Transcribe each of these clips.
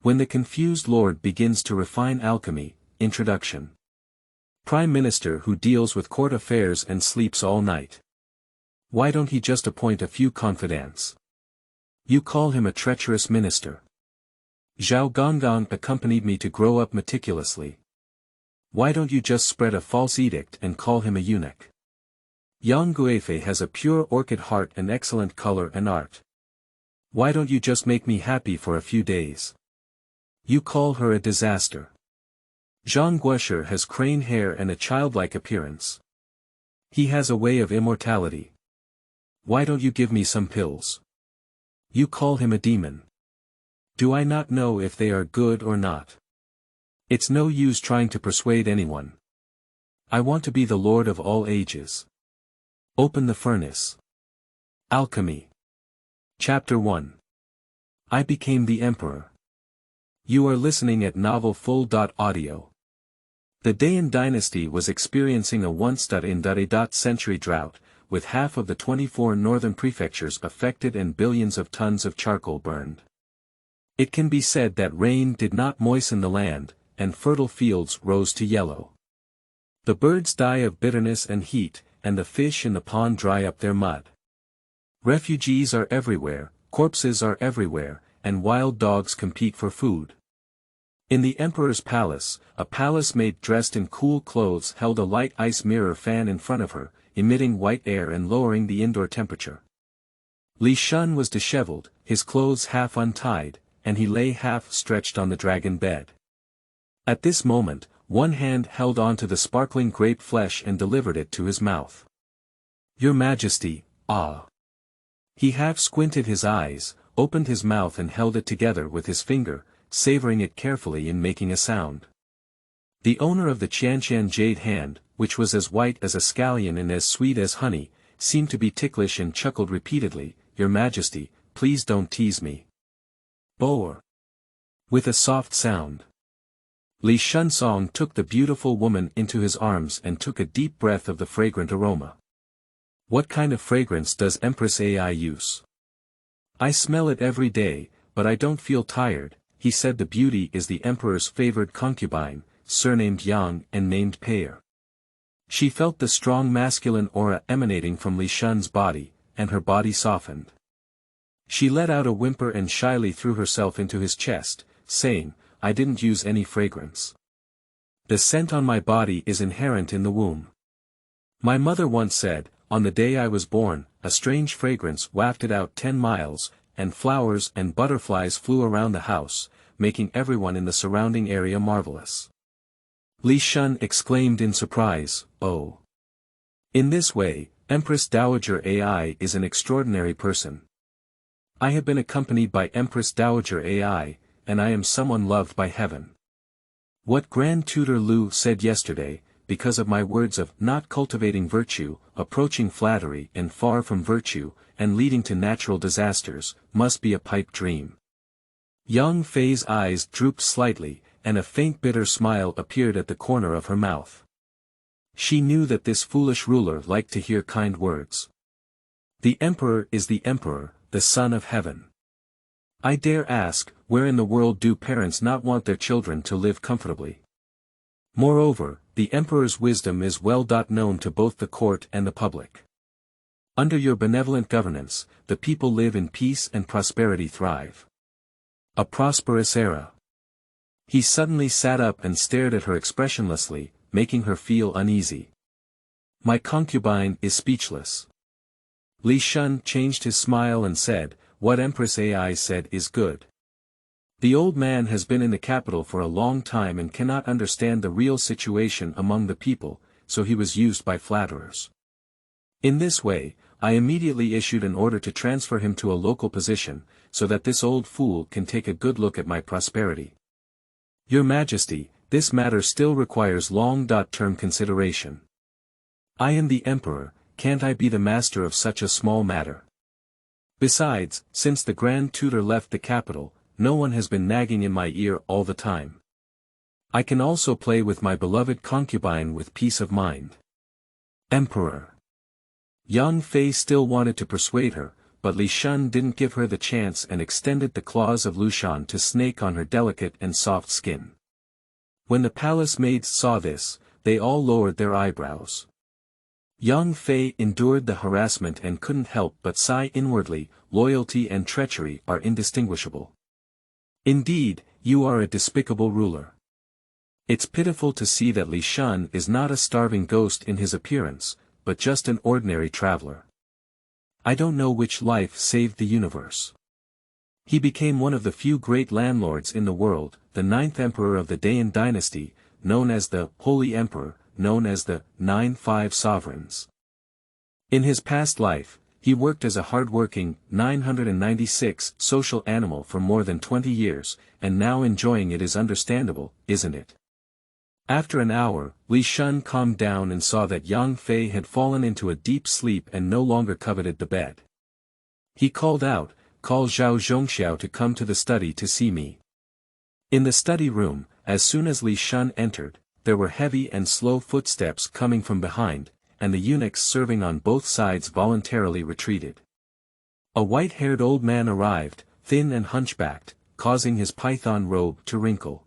When the confused lord begins to refine alchemy, introduction. Prime Minister who deals with court affairs and sleeps all night. Why don't he just appoint a few confidants? You call him a treacherous minister. Zhao Gonggong accompanied me to grow up meticulously. Why don't you just spread a false edict and call him a eunuch? Young Guifei has a pure orchid heart and excellent color and art. Why don't you just make me happy for a few days? You call her a disaster. Zhang Guoshi has crane hair and a childlike appearance. He has a way of immortality. Why don't you give me some pills? You call him a demon. Do I not know if they are good or not? It's no use trying to persuade anyone. I want to be the lord of all ages. Open the furnace. Alchemy. Chapter 1. I became the emperor. You are listening at Novel Full.audio. The Dayan dynasty was experiencing a once-in-a-century drought, with half of the 24 northern prefectures affected and billions of tons of charcoal burned. It can be said that rain did not moisten the land, and fertile fields rose to yellow. The birds die of bitterness and heat, and the fish in the pond dry up their mud. Refugees are everywhere, corpses are everywhere, and wild dogs compete for food. In the emperor's palace, a palace-maid dressed in cool clothes held a light ice mirror fan in front of her, emitting white air and lowering the indoor temperature. Li Shun was disheveled, his clothes half untied, and he lay half-stretched on the dragon bed. At this moment, one hand held onto the sparkling grape flesh and delivered it to his mouth. Your Majesty, ah! He half-squinted his eyes, opened his mouth and held it together with his finger, savoring it carefully and making a sound. The owner of the Xianxia jade hand, which was as white as a scallion and as sweet as honey, seemed to be ticklish and chuckled repeatedly, Your Majesty, please don't tease me. Boer. With a soft sound. Li Shunsong took the beautiful woman into his arms and took a deep breath of the fragrant aroma. What kind of fragrance does Empress Ai use? I smell it every day, but I don't feel tired, he said. The beauty is the emperor's favored concubine, surnamed Yang and named Payer. She felt the strong masculine aura emanating from Li Shun's body, and her body softened. She let out a whimper and shyly threw herself into his chest, saying, I didn't use any fragrance. The scent on my body is inherent in the womb. My mother once said, on the day I was born, a strange fragrance wafted out 10 miles, and flowers and butterflies flew around the house, making everyone in the surrounding area marvelous. Li Shun exclaimed in surprise, oh. In this way, Empress Dowager Ai is an extraordinary person. I have been accompanied by Empress Dowager Ai, and I am someone loved by heaven. What Grand Tutor Lu said yesterday, because of my words of not cultivating virtue, approaching flattery and far from virtue, and leading to natural disasters, must be a pipe dream. Yang Fei's eyes drooped slightly, and a faint bitter smile appeared at the corner of her mouth. She knew that this foolish ruler liked to hear kind words. The emperor is the emperor, the son of heaven. I dare ask, where in the world do parents not want their children to live comfortably? Moreover, the emperor's wisdom is well known to both the court and the public. Under your benevolent governance, the people live in peace and prosperity thrive. A prosperous era. He suddenly sat up and stared at her expressionlessly, making her feel uneasy. My concubine is speechless. Li Shun changed his smile and said, what Empress Ai said is good. The old man has been in the capital for a long time and cannot understand the real situation among the people, so he was used by flatterers. In this way, I immediately issued an order to transfer him to a local position, so that this old fool can take a good look at my prosperity. Your Majesty, this matter still requires long-term consideration. I am the emperor, can't I be the master of such a small matter? Besides, since the Grand Tutor left the capital, no one has been nagging in my ear all the time. I can also play with my beloved concubine with peace of mind. Emperor. Yang Fei still wanted to persuade her, but Li Shun didn't give her the chance and extended the claws of Lushan to snake on her delicate and soft skin. When the palace maids saw this, they all lowered their eyebrows. Yang Fei endured the harassment and couldn't help but sigh inwardly, loyalty and treachery are indistinguishable. Indeed, you are a despicable ruler. It's pitiful to see that Li Shun is not a starving ghost in his appearance, but just an ordinary traveler. I don't know which life saved the universe. He became one of the few great landlords in the world, the 9th emperor of the Dayan dynasty, known as the Holy Emperor, known as the 9-5 sovereigns. In his past life, he worked as a hard-working, 996 social animal for more than 20 years, and now enjoying it is understandable, isn't it? After an hour, Li Shun calmed down and saw that Yang Fei had fallen into a deep sleep and no longer coveted the bed. He called out, "Call Zhao Zhongxiao to come to the study to see me." In the study room, as soon as Li Shun entered, there were heavy and slow footsteps coming from behind, and the eunuchs serving on both sides voluntarily retreated. A white-haired old man arrived, thin and hunchbacked, causing his python robe to wrinkle.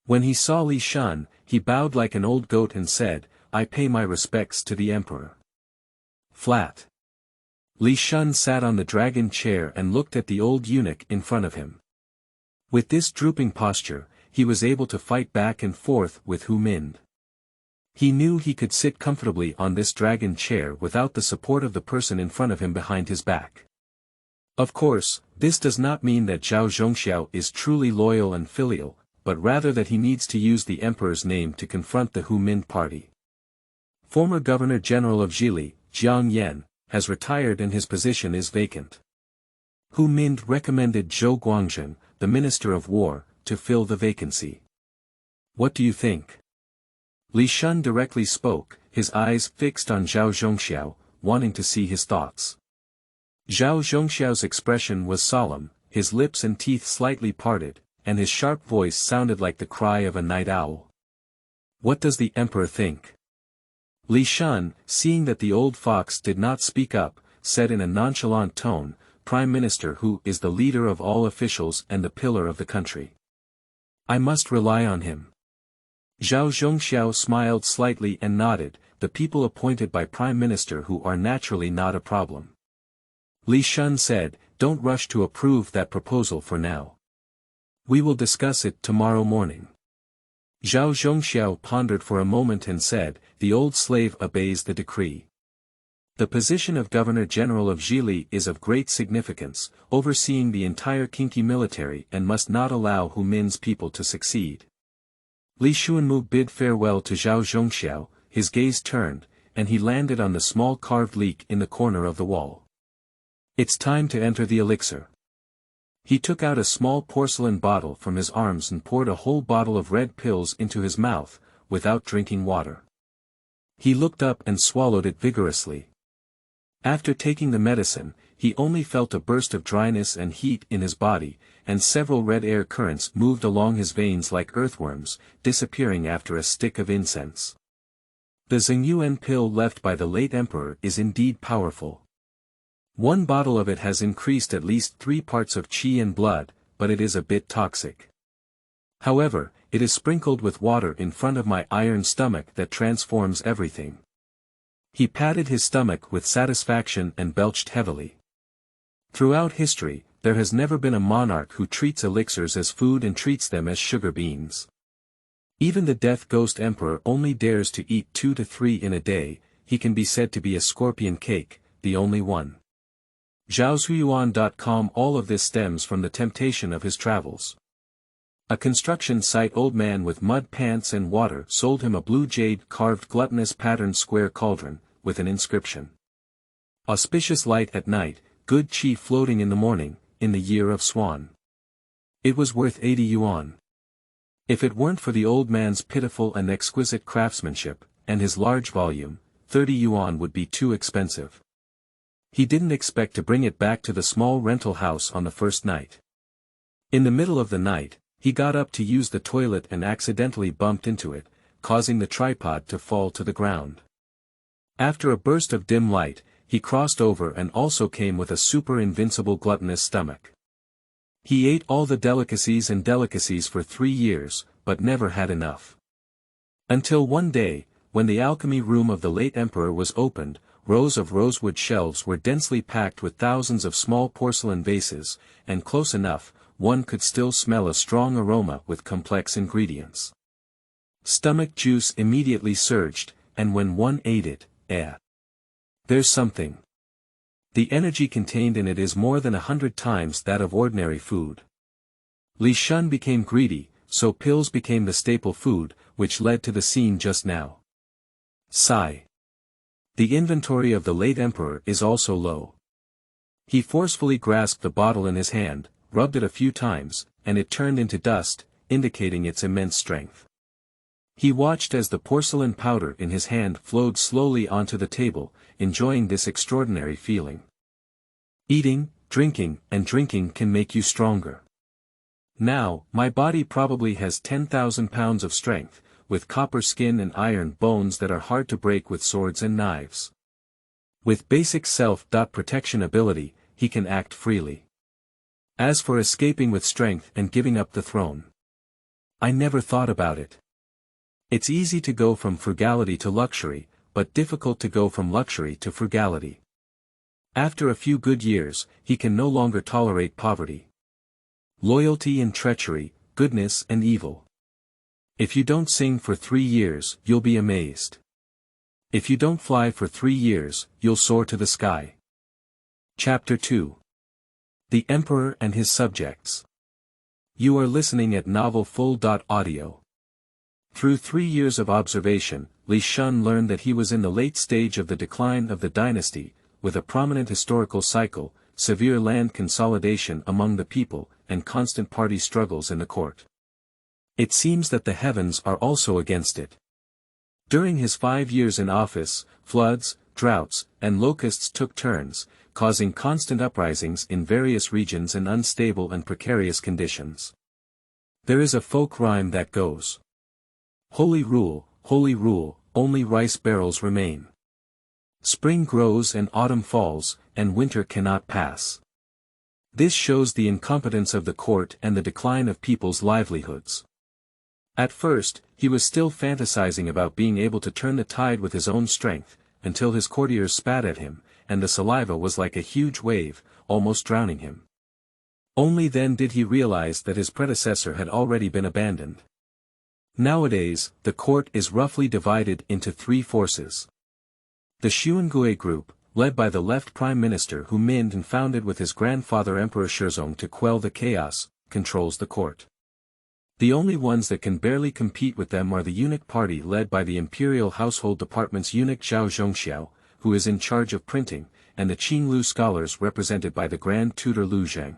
When he saw Li Shun, he bowed like an old goat and said, "I pay my respects to the emperor." Flat. Li Shun sat on the dragon chair and looked at the old eunuch in front of him. With this drooping posture, he was able to fight back and forth with Hu Mind. He knew he could sit comfortably on this dragon chair without the support of the person in front of him behind his back. Of course, this does not mean that Zhao Zhongxiao is truly loyal and filial, but rather that he needs to use the emperor's name to confront the Hu Mind party. Former Governor-General of Zhili, Jiang Yan, has retired and his position is vacant. Hu Mind recommended Zhao Gonggong, the Minister of War, to fill the vacancy. What do you think? Li Shun directly spoke, his eyes fixed on Zhao Zhongxiao, wanting to see his thoughts. Zhao Zhongxiao's expression was solemn, his lips and teeth slightly parted, and his sharp voice sounded like the cry of a night owl. What does the emperor think? Li Shun, seeing that the old fox did not speak up, said in a nonchalant tone, "Prime Minister who is the leader of all officials and the pillar of the country. I must rely on him." Zhao Zhongxiao smiled slightly and nodded, "The people appointed by Prime Minister who are naturally not a problem." Li Shun said, "Don't rush to approve that proposal for now. We will discuss it tomorrow morning." Zhao Zhongxiao pondered for a moment and said, "The old slave obeys the decree. The position of Governor-General of Zhili is of great significance, overseeing the entire Qingqi military and must not allow Hu Mind's people to succeed." Li Xuanmu bid farewell to Zhao Zhongxiao, his gaze turned, and he landed on the small carved leak in the corner of the wall. "It's time to enter the elixir." He took out a small porcelain bottle from his arms and poured a whole bottle of red pills into his mouth, without drinking water. He looked up and swallowed it vigorously. After taking the medicine, he only felt a burst of dryness and heat in his body, and several red air currents moved along his veins like earthworms, disappearing after a stick of incense. The Zhengyuan pill left by the late emperor is indeed powerful. One bottle of it has increased at least 3 parts of qi and blood, but it is a bit toxic. However, it is sprinkled with water in front of my iron stomach that transforms everything. He patted his stomach with satisfaction and belched heavily. Throughout history, there has never been a monarch who treats elixirs as food and treats them as sugar beans. Even the Death Ghost Emperor only dares to eat 2 to 3 in a day. He can be said to be a scorpion cake, the only one. Zhaoshuyuan.com. All of this stems from the temptation of his travels. A construction site old man with mud pants and water sold him a blue jade carved gluttonous patterned square cauldron, with an inscription. Auspicious light at night, good qi floating in the morning, in the year of Swan. It was worth 80 yuan. If it weren't for the old man's pitiful and exquisite craftsmanship, and his large volume, 30 yuan would be too expensive. He didn't expect to bring it back to the small rental house on the first night. In the middle of the night, he got up to use the toilet and accidentally bumped into it, causing the tripod to fall to the ground. After a burst of dim light, he crossed over and also came with a super invincible gluttonous stomach. He ate all the delicacies for 3 years, but never had enough. Until one day, when the alchemy room of the late emperor was opened, rows of rosewood shelves were densely packed with thousands of small porcelain vases, and close enough, one could still smell a strong aroma with complex ingredients. Stomach juice immediately surged, and when one ate it, there's something. The energy contained in it is more than 100 times that of ordinary food. Li Shun became greedy, so pills became the staple food, which led to the scene just now. Sigh. The inventory of the late emperor is also low. He forcefully grasped the bottle in his hand, rubbed it a few times, and it turned into dust, indicating its immense strength. He watched as the porcelain powder in his hand flowed slowly onto the table, enjoying this extraordinary feeling. Eating, drinking, and drinking can make you stronger. Now, my body probably has 10,000 pounds of strength, with copper skin and iron bones that are hard to break with swords and knives. With basic self-protection ability, he can act freely. As for escaping with strength and giving up the throne, I never thought about it. It's easy to go from frugality to luxury, but difficult to go from luxury to frugality. After a few good years, he can no longer tolerate poverty. Loyalty and treachery, goodness and evil. If you don't sing for 3 years, you'll be amazed. If you don't fly for 3 years, you'll soar to the sky. Chapter 2. The Emperor and His Subjects. You are listening at novelfull.audio. Through 3 years of observation, Li Shun learned that he was in the late stage of the decline of the dynasty, with a prominent historical cycle, severe land consolidation among the people, and constant party struggles in the court. It seems that the heavens are also against it. During his 5 years in office, floods, droughts, and locusts took turns, causing constant uprisings in various regions and unstable and precarious conditions. There is a folk rhyme that goes, holy rule, only rice barrels remain. Spring grows and autumn falls, and winter cannot pass. This shows the incompetence of the court and the decline of people's livelihoods. At first, he was still fantasizing about being able to turn the tide with his own strength, until his courtiers spat at him, and the saliva was like a huge wave, almost drowning him. Only then did he realize that his predecessor had already been abandoned. Nowadays, the court is roughly divided into 3 forces. The Xuangui group, led by the left prime minister who mined and founded with his grandfather Emperor Shizong to quell the chaos, controls the court. The only ones that can barely compete with them are the eunuch party led by the imperial household department's eunuch Zhao Gonggong, who is in charge of printing, and the Qinglu scholars represented by the Grand Tutor Lu Zheng.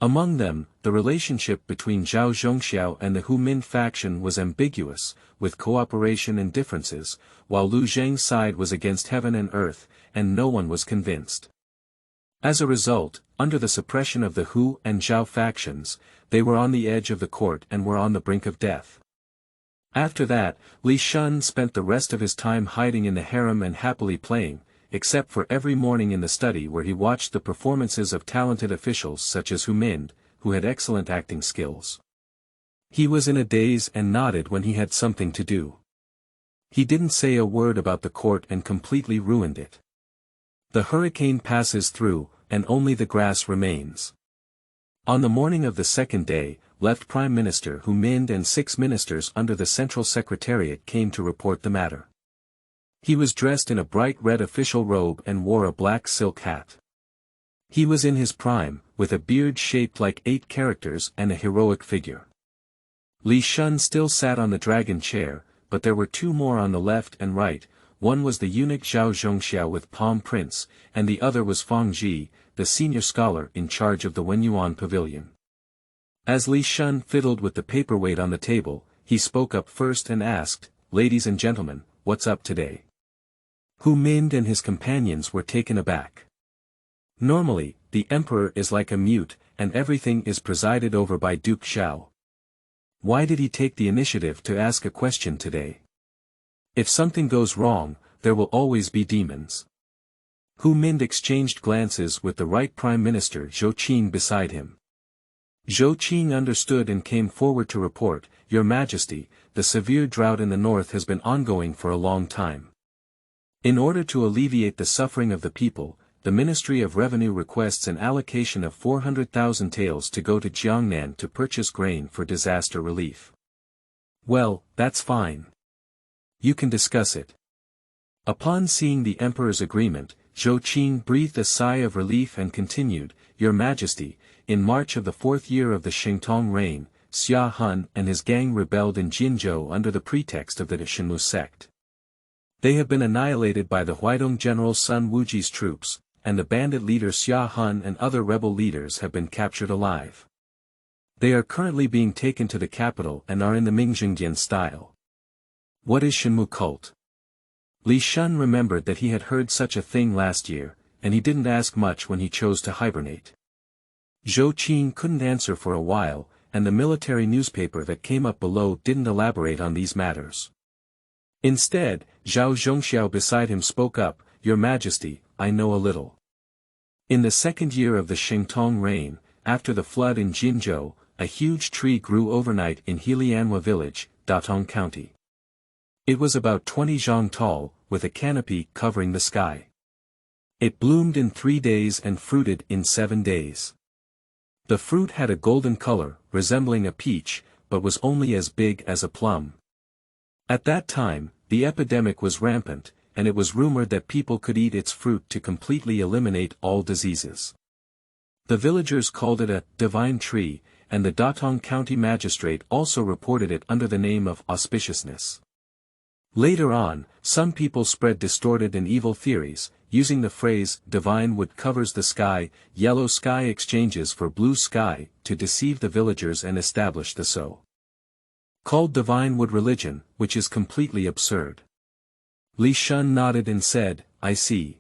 Among them, the relationship between Zhao Gonggong and the Hu Min faction was ambiguous, with cooperation and differences, while Lu Zheng's side was against heaven and earth, and no one was convinced. As a result, under the suppression of the Hu and Zhao factions, they were on the edge of the court and were on the brink of death. After that, Li Shun spent the rest of his time hiding in the harem and happily playing, except for every morning in the study where he watched the performances of talented officials such as Hu Min, who had excellent acting skills. He was in a daze and nodded when he had something to do. He didn't say a word about the court and completely ruined it. The hurricane passes through, and only the grass remains. On the morning of the second day, left Prime Minister Hu Min and 6 ministers under the Central Secretariat came to report the matter. He was dressed in a bright red official robe and wore a black silk hat. He was in his prime, with a beard shaped like 8 characters and a heroic figure. Li Shun still sat on the dragon chair, but there were 2 more on the left and right. One was the eunuch Zhao Gonggong with palm prints, and the other was Fang Ji, the senior scholar in charge of the Wenyuan pavilion. As Li Shun fiddled with the paperweight on the table, he spoke up first and asked, "Ladies and gentlemen, what's up today?" Hu Min and his companions were taken aback. Normally, the emperor is like a mute, and everything is presided over by Duke Xiao. Why did he take the initiative to ask a question today? If something goes wrong, there will always be demons. Hu Min exchanged glances with the right Prime Minister Zhou Qing beside him. Zhou Qing understood and came forward to report, Your Majesty, the severe drought in the north has been ongoing for a long time. In order to alleviate the suffering of the people, the Ministry of Revenue requests an allocation of 400,000 taels to go to Jiangnan to purchase grain for disaster relief. Well, that's fine. You can discuss it. Upon seeing the Emperor's agreement, Zhou Qing breathed a sigh of relief and continued, Your Majesty, in March of the 4th year of the Shingtong reign, Xia Hun and his gang rebelled in Jinzhou under the pretext of the Shenmu sect. They have been annihilated by the Huaidong General Sun Wuji's troops, and the bandit leader Xia Hun and other rebel leaders have been captured alive. They are currently being taken to the capital and are in the Mingjingdian style. What is Shenmu cult? Li Shun remembered that he had heard such a thing last year, and he didn't ask much when he chose to hibernate. Zhou Qing couldn't answer for a while, and the military newspaper that came up below didn't elaborate on these matters. Instead, Zhao Zhongxiao beside him spoke up, Your Majesty, I know a little. In the 2nd year of the Shingtong reign, after the flood in Jinzhou, a huge tree grew overnight in Helianhua village, Datong County. It was about 20 zhang tall, with a canopy covering the sky. It bloomed in 3 days and fruited in 7 days. The fruit had a golden color, resembling a peach, but was only as big as a plum. At that time, the epidemic was rampant, and it was rumored that people could eat its fruit to completely eliminate all diseases. The villagers called it a divine tree, and the Datong County magistrate also reported it under the name of auspiciousness. Later on, some people spread distorted and evil theories, using the phrase, divine wood covers the sky, yellow sky exchanges for blue sky, to deceive the villagers and establish the so-called divine wood religion, which is completely absurd. Li Shun nodded and said, I see.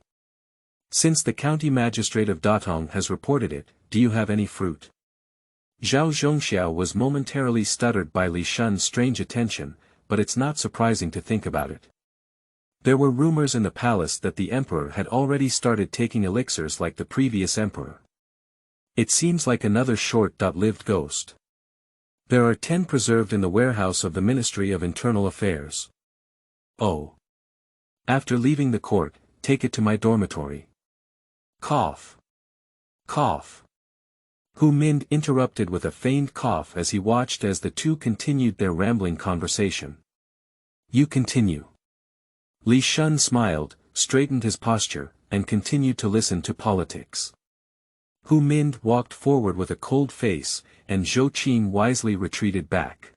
Since the county magistrate of Datong has reported it, do you have any fruit? Zhao Zhongxiao was momentarily stuttered by Li Shun's strange attention, but it's not surprising to think about it. There were rumors in the palace that the emperor had already started taking elixirs like the previous emperor. It seems like another short-lived ghost. There are 10 preserved in the warehouse of the Ministry of Internal Affairs. Oh. After leaving the court, take it to my dormitory. Cough. Cough. Hu Min interrupted with a feigned cough as he watched as the two continued their rambling conversation. You continue. Li Shun smiled, straightened his posture, and continued to listen to politics. Hu Min walked forward with a cold face, and Zhou Qing wisely retreated back.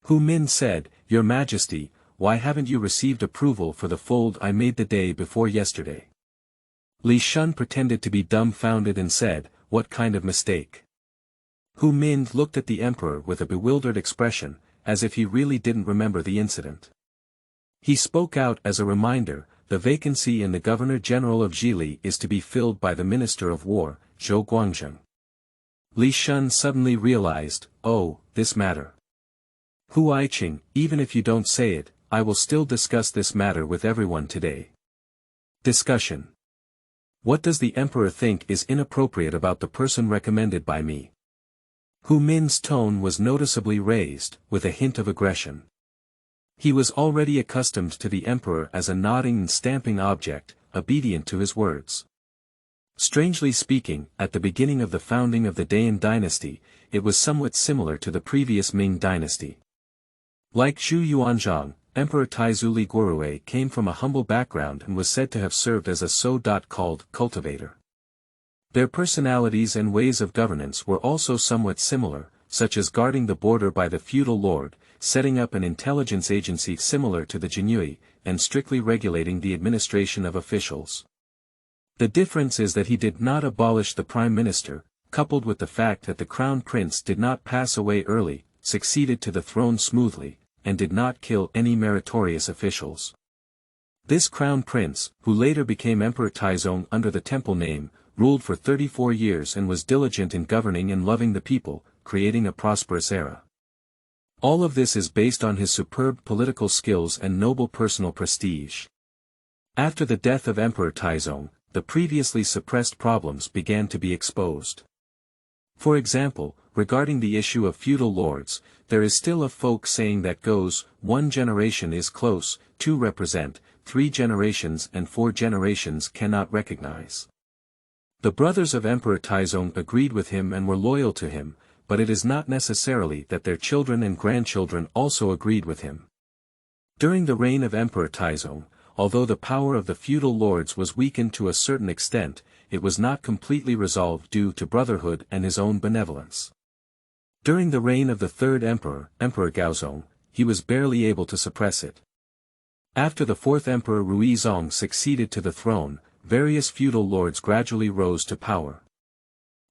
Hu Min said, Your Majesty, why haven't you received approval for the fold I made the day before yesterday? Li Shun pretended to be dumbfounded and said, What kind of mistake? Hu Min looked at the emperor with a bewildered expression, as if he really didn't remember the incident. He spoke out as a reminder, the vacancy in the Governor-General of Zhili is to be filled by the Minister of War, Zhou Guangzheng. Li Shun suddenly realized, oh, this matter. Hu Aiqing, even if you don't say it, I will still discuss this matter with everyone today. Discussion. What does the emperor think is inappropriate about the person recommended by me? Hu Min's tone was noticeably raised, with a hint of aggression. He was already accustomed to the emperor as a nodding and stamping object, obedient to his words. Strangely speaking, at the beginning of the founding of the Dayan dynasty, it was somewhat similar to the previous Ming dynasty. Like Zhu Yuanzhang, Emperor Taizuli Guorui came from a humble background and was said to have served as a so-called cultivator. Their personalities and ways of governance were also somewhat similar, such as guarding the border by the feudal lord, setting up an intelligence agency similar to the Jinyui, and strictly regulating the administration of officials. The difference is that he did not abolish the prime minister, coupled with the fact that the crown prince did not pass away early, succeeded to the throne smoothly, and did not kill any meritorious officials. This crown prince, who later became Emperor Taizong under the temple name, ruled for 34 years and was diligent in governing and loving the people, creating a prosperous era. All of this is based on his superb political skills and noble personal prestige. After the death of Emperor Taizong, the previously suppressed problems began to be exposed. For example, regarding the issue of feudal lords, there is still a folk saying that goes, 1 generation is close, 2 represent, 3 generations and 4 generations cannot recognize. The brothers of Emperor Taizong agreed with him and were loyal to him, but it is not necessarily that their children and grandchildren also agreed with him. During the reign of Emperor Taizong, although the power of the feudal lords was weakened to a certain extent, it was not completely resolved due to brotherhood and his own benevolence. During the reign of the third emperor, Emperor Gaozong, he was barely able to suppress it. After the fourth emperor Ruizong succeeded to the throne, various feudal lords gradually rose to power.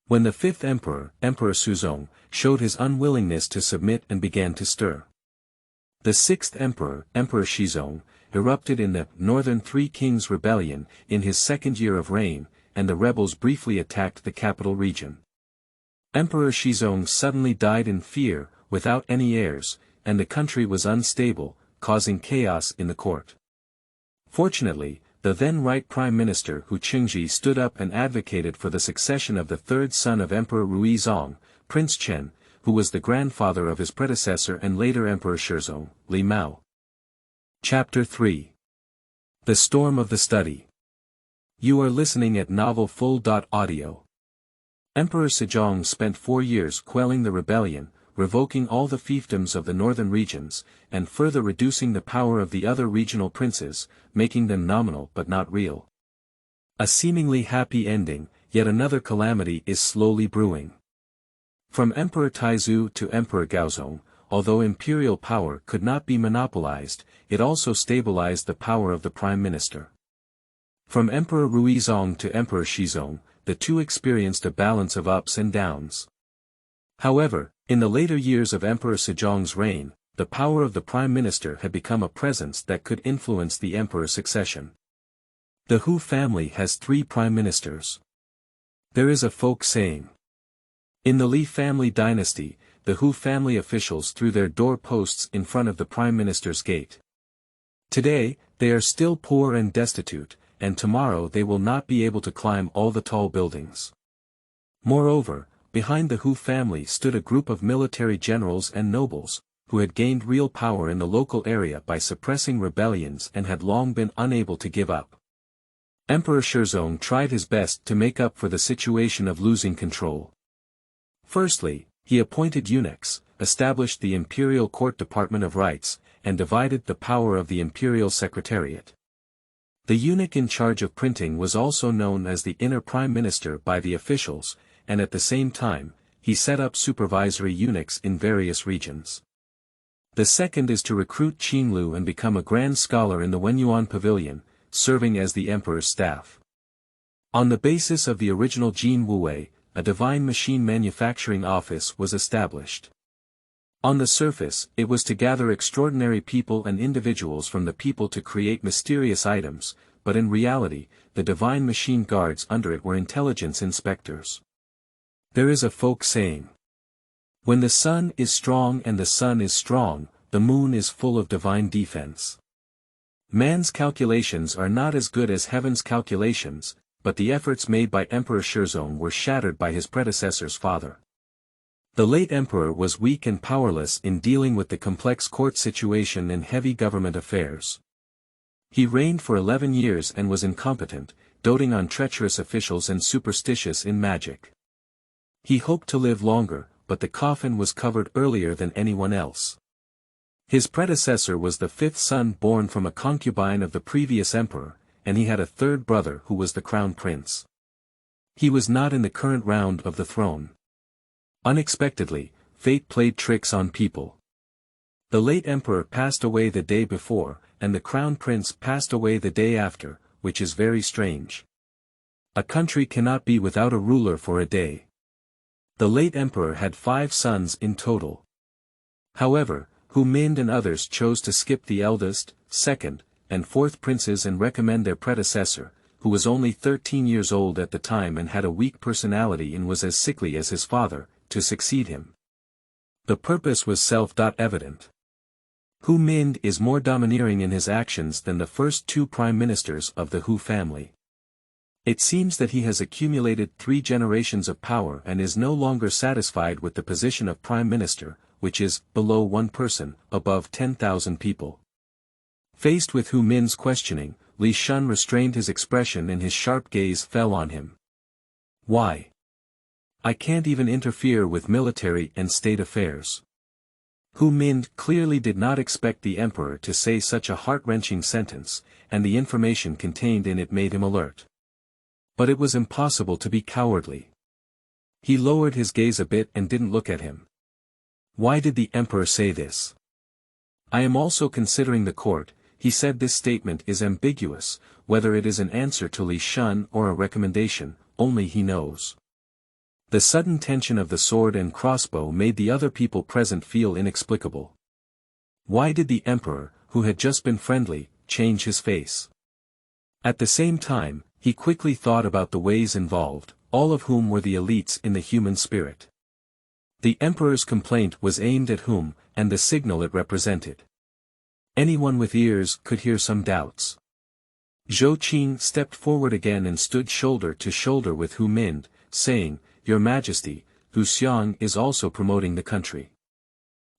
When the fifth emperor, Emperor Suzong, showed his unwillingness to submit and began to stir. The sixth emperor, Emperor Shizong, erupted in the Northern Three Kings Rebellion in his second year of reign, and the rebels briefly attacked the capital region. Emperor Shizong suddenly died in fear, without any heirs, and the country was unstable, causing chaos in the court. Fortunately, the then right Prime Minister Hu Qingji stood up and advocated for the succession of the third son of Emperor Ruizong, Prince Chen, who was the grandfather of his predecessor and later Emperor Shizong, Li Mao. Chapter 3. The Storm of the Study. You are listening at novelfull.audio. Emperor Sejong spent 4 years quelling the rebellion, revoking all the fiefdoms of the northern regions, and further reducing the power of the other regional princes, making them nominal but not real. A seemingly happy ending, yet another calamity is slowly brewing. From Emperor Taizu to Emperor Gaozong, although imperial power could not be monopolized, it also stabilized the power of the prime minister. From Emperor Ruizong to Emperor Shizong, the two experienced a balance of ups and downs. However, in the later years of Emperor Sejong's reign, the power of the prime minister had become a presence that could influence the emperor's succession. The Hu family has 3 prime ministers. There is a folk saying. In the Li family dynasty, the Hu family officials threw their door-posts in front of the prime minister's gate. Today, they are still poor and destitute, and tomorrow they will not be able to climb all the tall buildings. Moreover, behind the Hu family stood a group of military generals and nobles, who had gained real power in the local area by suppressing rebellions and had long been unable to give up. Emperor Shizong tried his best to make up for the situation of losing control. Firstly, he appointed eunuchs, established the imperial court department of rights, and divided the power of the imperial secretariat. The eunuch in charge of printing was also known as the inner prime minister by the officials, and at the same time, he set up supervisory eunuchs in various regions. The second is to recruit Qinglu and become a grand scholar in the Wenyuan Pavilion, serving as the emperor's staff. On the basis of the original Jin Wuwei, a divine machine manufacturing office was established. On the surface, it was to gather extraordinary people and individuals from the people to create mysterious items, but in reality, the divine machine guards under it were intelligence inspectors. There is a folk saying. When the sun is strong and the sun is strong, the moon is full of divine defense. Man's calculations are not as good as heaven's calculations, but the efforts made by Emperor Shizong were shattered by his predecessor's father. The late emperor was weak and powerless in dealing with the complex court situation and heavy government affairs. He reigned for 11 years and was incompetent, doting on treacherous officials and superstitious in magic. He hoped to live longer, but the coffin was covered earlier than anyone else. His predecessor was the 5th son born from a concubine of the previous emperor, and he had a 3rd brother who was the crown prince. He was not in the current round of the throne. Unexpectedly, fate played tricks on people. The late emperor passed away the day before, and the crown prince passed away the day after, which is very strange. A country cannot be without a ruler for a day. The late emperor had 5 sons in total. However, Hu Mind and others chose to skip the eldest, 2nd, and 4th princes and recommend their predecessor, who was only 13 years old at the time and had a weak personality and was as sickly as his father, to succeed him. The purpose was self-evident. Hu Mind is more domineering in his actions than the first 2 prime ministers of the Hu family. It seems that he has accumulated 3 generations of power and is no longer satisfied with the position of prime minister, which is, below 1 person, above 10,000 people. Faced with Hu Min's questioning, Li Shun restrained his expression and his sharp gaze fell on him. Why? I can't even interfere with military and state affairs. Hu Min clearly did not expect the emperor to say such a heart-wrenching sentence, and the information contained in it made him alert. But it was impossible to be cowardly. He lowered his gaze a bit and didn't look at him. Why did the emperor say this? I am also considering the court. He said this statement is ambiguous, whether it is an answer to Li Shun or a recommendation, only he knows. The sudden tension of the sword and crossbow made the other people present feel inexplicable. Why did the emperor, who had just been friendly, change his face? At the same time, he quickly thought about the ways involved, all of whom were the elites in the human spirit. The emperor's complaint was aimed at whom, and the signal it represented. Anyone with ears could hear some doubts. Zhou Qing stepped forward again and stood shoulder to shoulder with Hu Min, saying, Your Majesty, Hu Xiang is also promoting the country.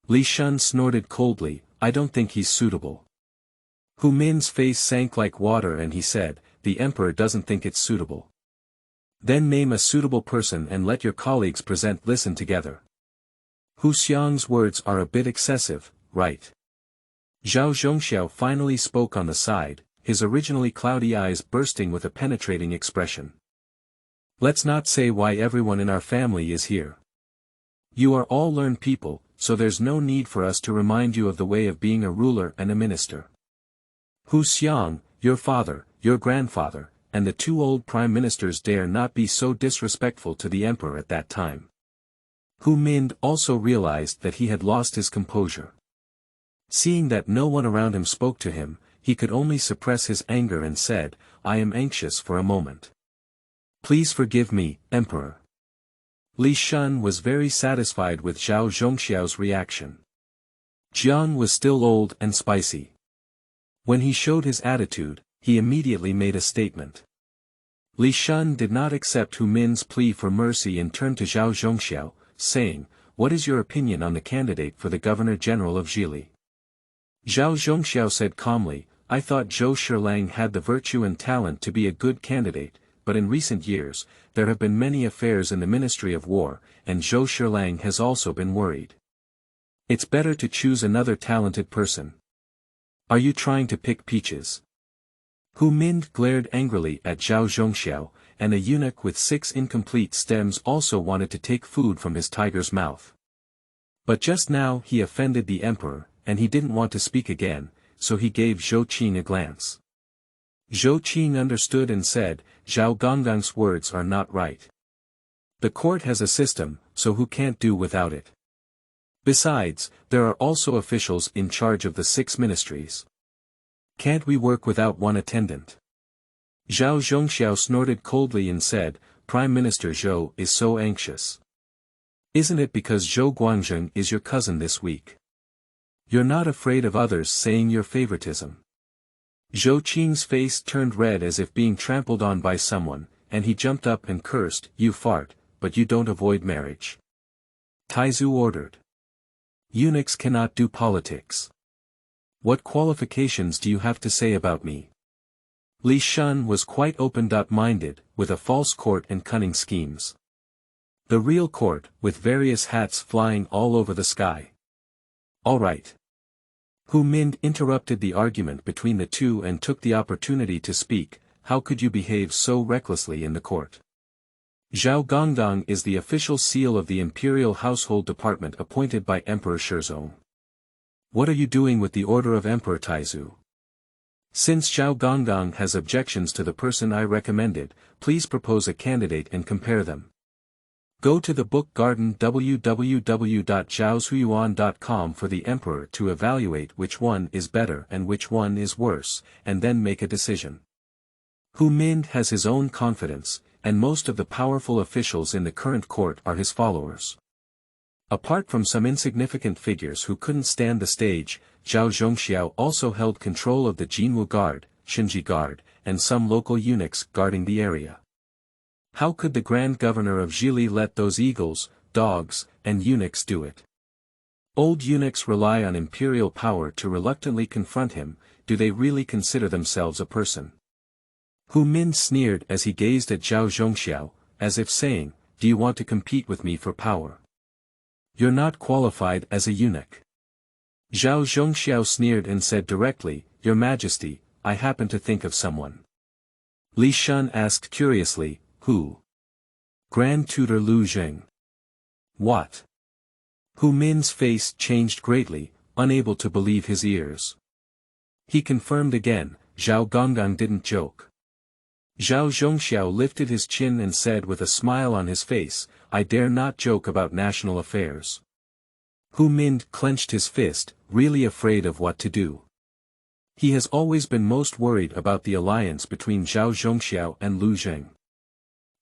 Li Shun snorted coldly, I don't think he's suitable. Hu Min's face sank like water and he said, The emperor doesn't think it's suitable. Then name a suitable person and let your colleagues present. Listen together. Hu Xiang's words are a bit excessive, right? Zhao Zhongxiao finally spoke on the side, his originally cloudy eyes bursting with a penetrating expression. Let's not say why everyone in our family is here. You are all learned people, so there's no need for us to remind you of the way of being a ruler and a minister. Hu Xiang, your father, your grandfather, and the 2 old prime ministers dare not be so disrespectful to the emperor at that time. Hu Min also realized that he had lost his composure. Seeing that no one around him spoke to him, he could only suppress his anger and said, I am anxious for a moment. Please forgive me, Emperor. Li Shun was very satisfied with Zhao Zhongxiao's reaction. Jiang was still old and spicy. When he showed his attitude, he immediately made a statement. Li Shun did not accept Hu Min's plea for mercy and turned to Zhao Zhongxiao, saying, What is your opinion on the candidate for the Governor-General of Zhili? Zhao Zhongxiao said calmly, I thought Zhou Shilang had the virtue and talent to be a good candidate, but in recent years, there have been many affairs in the Ministry of War, and Zhou Shilang has also been worried. It's better to choose another talented person. Are you trying to pick peaches? Hu Min glared angrily at Zhao Zhongxiao, and a eunuch with 6 incomplete stems also wanted to take food from his tiger's mouth. But just now he offended the emperor, and he didn't want to speak again, so he gave Zhou Qing a glance. Zhou Qing understood and said, Zhao Gonggong's words are not right. The court has a system, so who can't do without it? Besides, there are also officials in charge of the 6 ministries. Can't we work without one attendant? Zhao Zhongxiao snorted coldly and said, Prime Minister Zhou is so anxious. Isn't it because Zhou Guangzheng is your cousin this week? You're not afraid of others saying your favoritism. Zhou Qing's face turned red as if being trampled on by someone, and he jumped up and cursed, You fart, but you don't avoid marriage. Taizu ordered. Eunuchs cannot do politics. What qualifications do you have to say about me? Li Shun was quite open-minded, with a false court and cunning schemes. The real court, with various hats flying all over the sky. All right. Hu Min interrupted the argument between the two and took the opportunity to speak, How could you behave so recklessly in the court? Zhao Gonggong is the official seal of the Imperial Household Department appointed by Emperor Shizong. What are you doing with the order of Emperor Taizu? Since Zhao Gonggong has objections to the person I recommended, please propose a candidate and compare them. Go to the book garden www.zhaoshuyuan.com for the emperor to evaluate which one is better and which one is worse, and then make a decision. Hu Min has his own confidence, and most of the powerful officials in the current court are his followers. Apart from some insignificant figures who couldn't stand the stage, Zhao Zhongxiao also held control of the Jinwu Guard, Xinji Guard, and some local eunuchs guarding the area. How could the Grand Governor of Zhili let those eagles, dogs, and eunuchs do it? Old eunuchs rely on imperial power to reluctantly confront him. Do they really consider themselves a person? Hu Min sneered as he gazed at Zhao Zhongxiao, as if saying, "Do you want to compete with me for power? You're not qualified as a eunuch." Zhao Zhongxiao sneered and said directly, "Your Majesty, I happen to think of someone." Li Shun asked curiously, "Who?" "Grand Tutor Lu Zheng." "What?" Hu Min's face changed greatly, unable to believe his ears. He confirmed again, Zhao Gonggong didn't joke. Zhao Zhongxiao lifted his chin and said with a smile on his face, "I dare not joke about national affairs." Hu Min clenched his fist, really afraid of what to do. He has always been most worried about the alliance between Zhao Zhongxiao and Lu Zheng.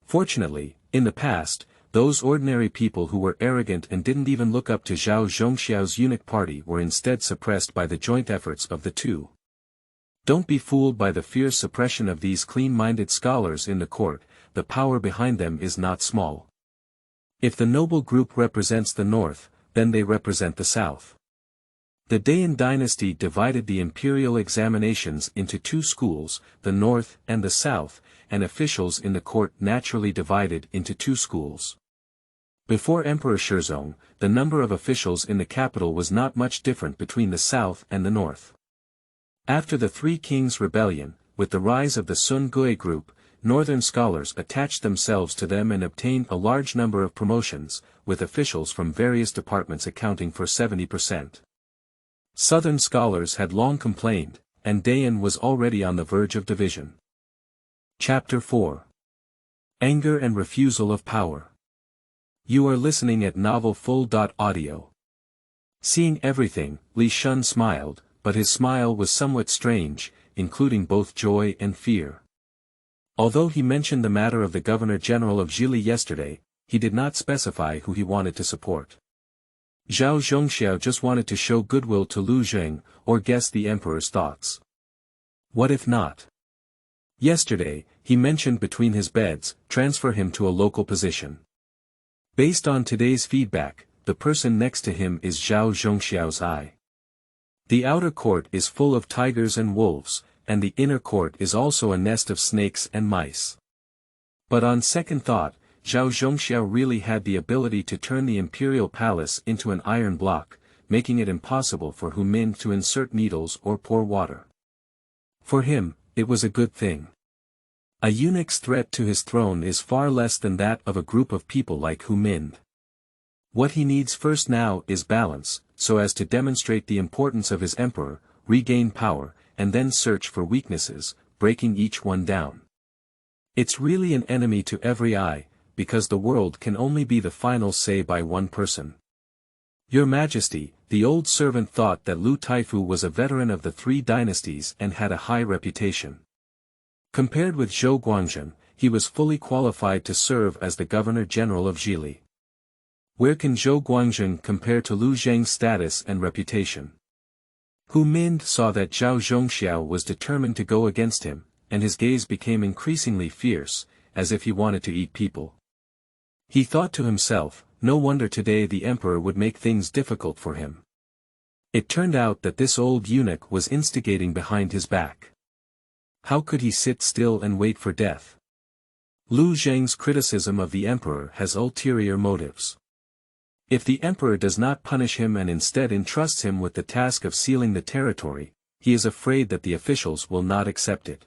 Fortunately, in the past, those ordinary people who were arrogant and didn't even look up to Zhao Zhongxiao's eunuch party were instead suppressed by the joint efforts of the two. Don't be fooled by the fierce suppression of these clean-minded scholars in the court, the power behind them is not small. If the noble group represents the north, then they represent the south. The Dayan dynasty divided the imperial examinations into two schools, the north and the south, and officials in the court naturally divided into two schools. Before Emperor Shizong, the number of officials in the capital was not much different between the south and the north. After the Three Kings Rebellion, with the rise of the Sun Gui group, northern scholars attached themselves to them and obtained a large number of promotions, with officials from various departments accounting for 70%. Southern scholars had long complained, and Dayan was already on the verge of division. Chapter 4. Anger and Refusal of Power. You are listening at novelfull.audio. Seeing everything, Li Shun smiled, but his smile was somewhat strange, including both joy and fear. Although he mentioned the matter of the Governor-General of Zhili yesterday, he did not specify who he wanted to support. Zhao Zhongxiao just wanted to show goodwill to Lu Zheng, or guess the emperor's thoughts. What if not? Yesterday, he mentioned between his beds, transfer him to a local position. Based on today's feedback, the person next to him is Zhao Zhongxiao's eye. The outer court is full of tigers and wolves, and the inner court is also a nest of snakes and mice. But on second thought, Zhao Zhongxiao really had the ability to turn the imperial palace into an iron block, making it impossible for Hu Min to insert needles or pour water. For him, it was a good thing. A eunuch's threat to his throne is far less than that of a group of people like Hu Min. What he needs first now is balance, so as to demonstrate the importance of his emperor, regain power, and then search for weaknesses, breaking each one down. It's really an enemy to every eye, because the world can only be the final say by one person. Your Majesty, the old servant thought that Lu Taifu was a veteran of the three dynasties and had a high reputation. Compared with Zhou Guangzhen, he was fully qualified to serve as the Governor-General of Zhili. Where can Zhou Guangzhen compare to Lu Zheng's status and reputation? Hu Min saw that Zhao Zhongxiao was determined to go against him, and his gaze became increasingly fierce, as if he wanted to eat people. He thought to himself, no wonder today the emperor would make things difficult for him. It turned out that this old eunuch was instigating behind his back. How could he sit still and wait for death? Lu Zheng's criticism of the emperor has ulterior motives. If the emperor does not punish him and instead entrusts him with the task of sealing the territory, he is afraid that the officials will not accept it.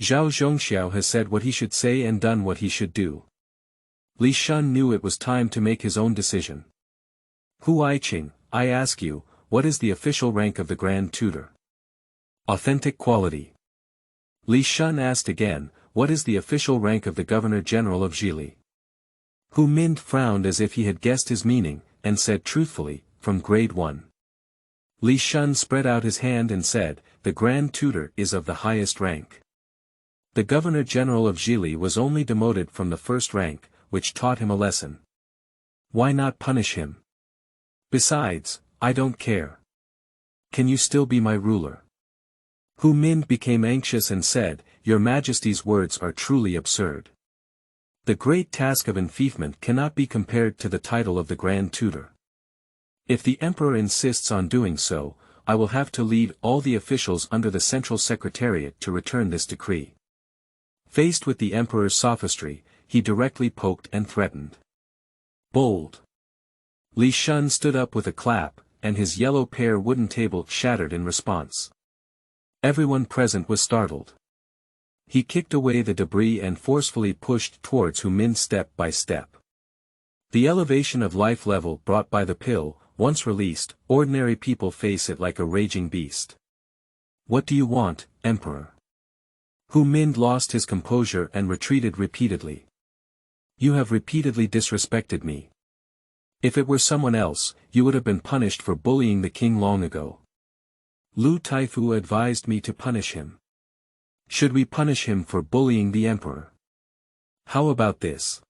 Zhao Zhongxiao has said what he should say and done what he should do. Li Shun knew it was time to make his own decision. Hu Aiqing, I ask you, what is the official rank of the Grand Tutor? Authentic quality. Li Shun asked again, what is the official rank of the Governor-General of Zhili? Hu Min frowned as if he had guessed his meaning, and said truthfully, from grade 1. Li Shun spread out his hand and said, the Grand Tutor is of the highest rank. The Governor-General of Zhili was only demoted from the first rank, which taught him a lesson. Why not punish him? Besides, I don't care. Can you still be my ruler? Hu Min became anxious and said, Your Majesty's words are truly absurd. The great task of enfeoffment cannot be compared to the title of the Grand Tutor. If the Emperor insists on doing so, I will have to lead all the officials under the Central Secretariat to return this decree. Faced with the Emperor's sophistry, he directly poked and threatened. Bold. Li Shun stood up with a clap, and his yellow pear wooden table shattered in response. Everyone present was startled. He kicked away the debris and forcefully pushed towards Hu Min step by step. The elevation of life level brought by the pill, once released, ordinary people face it like a raging beast. What do you want, Emperor? Hu Min lost his composure and retreated repeatedly. You have repeatedly disrespected me. If it were someone else, you would have been punished for bullying the king long ago. Lu Taifu advised me to punish him. Should we punish him for bullying the emperor? How about this?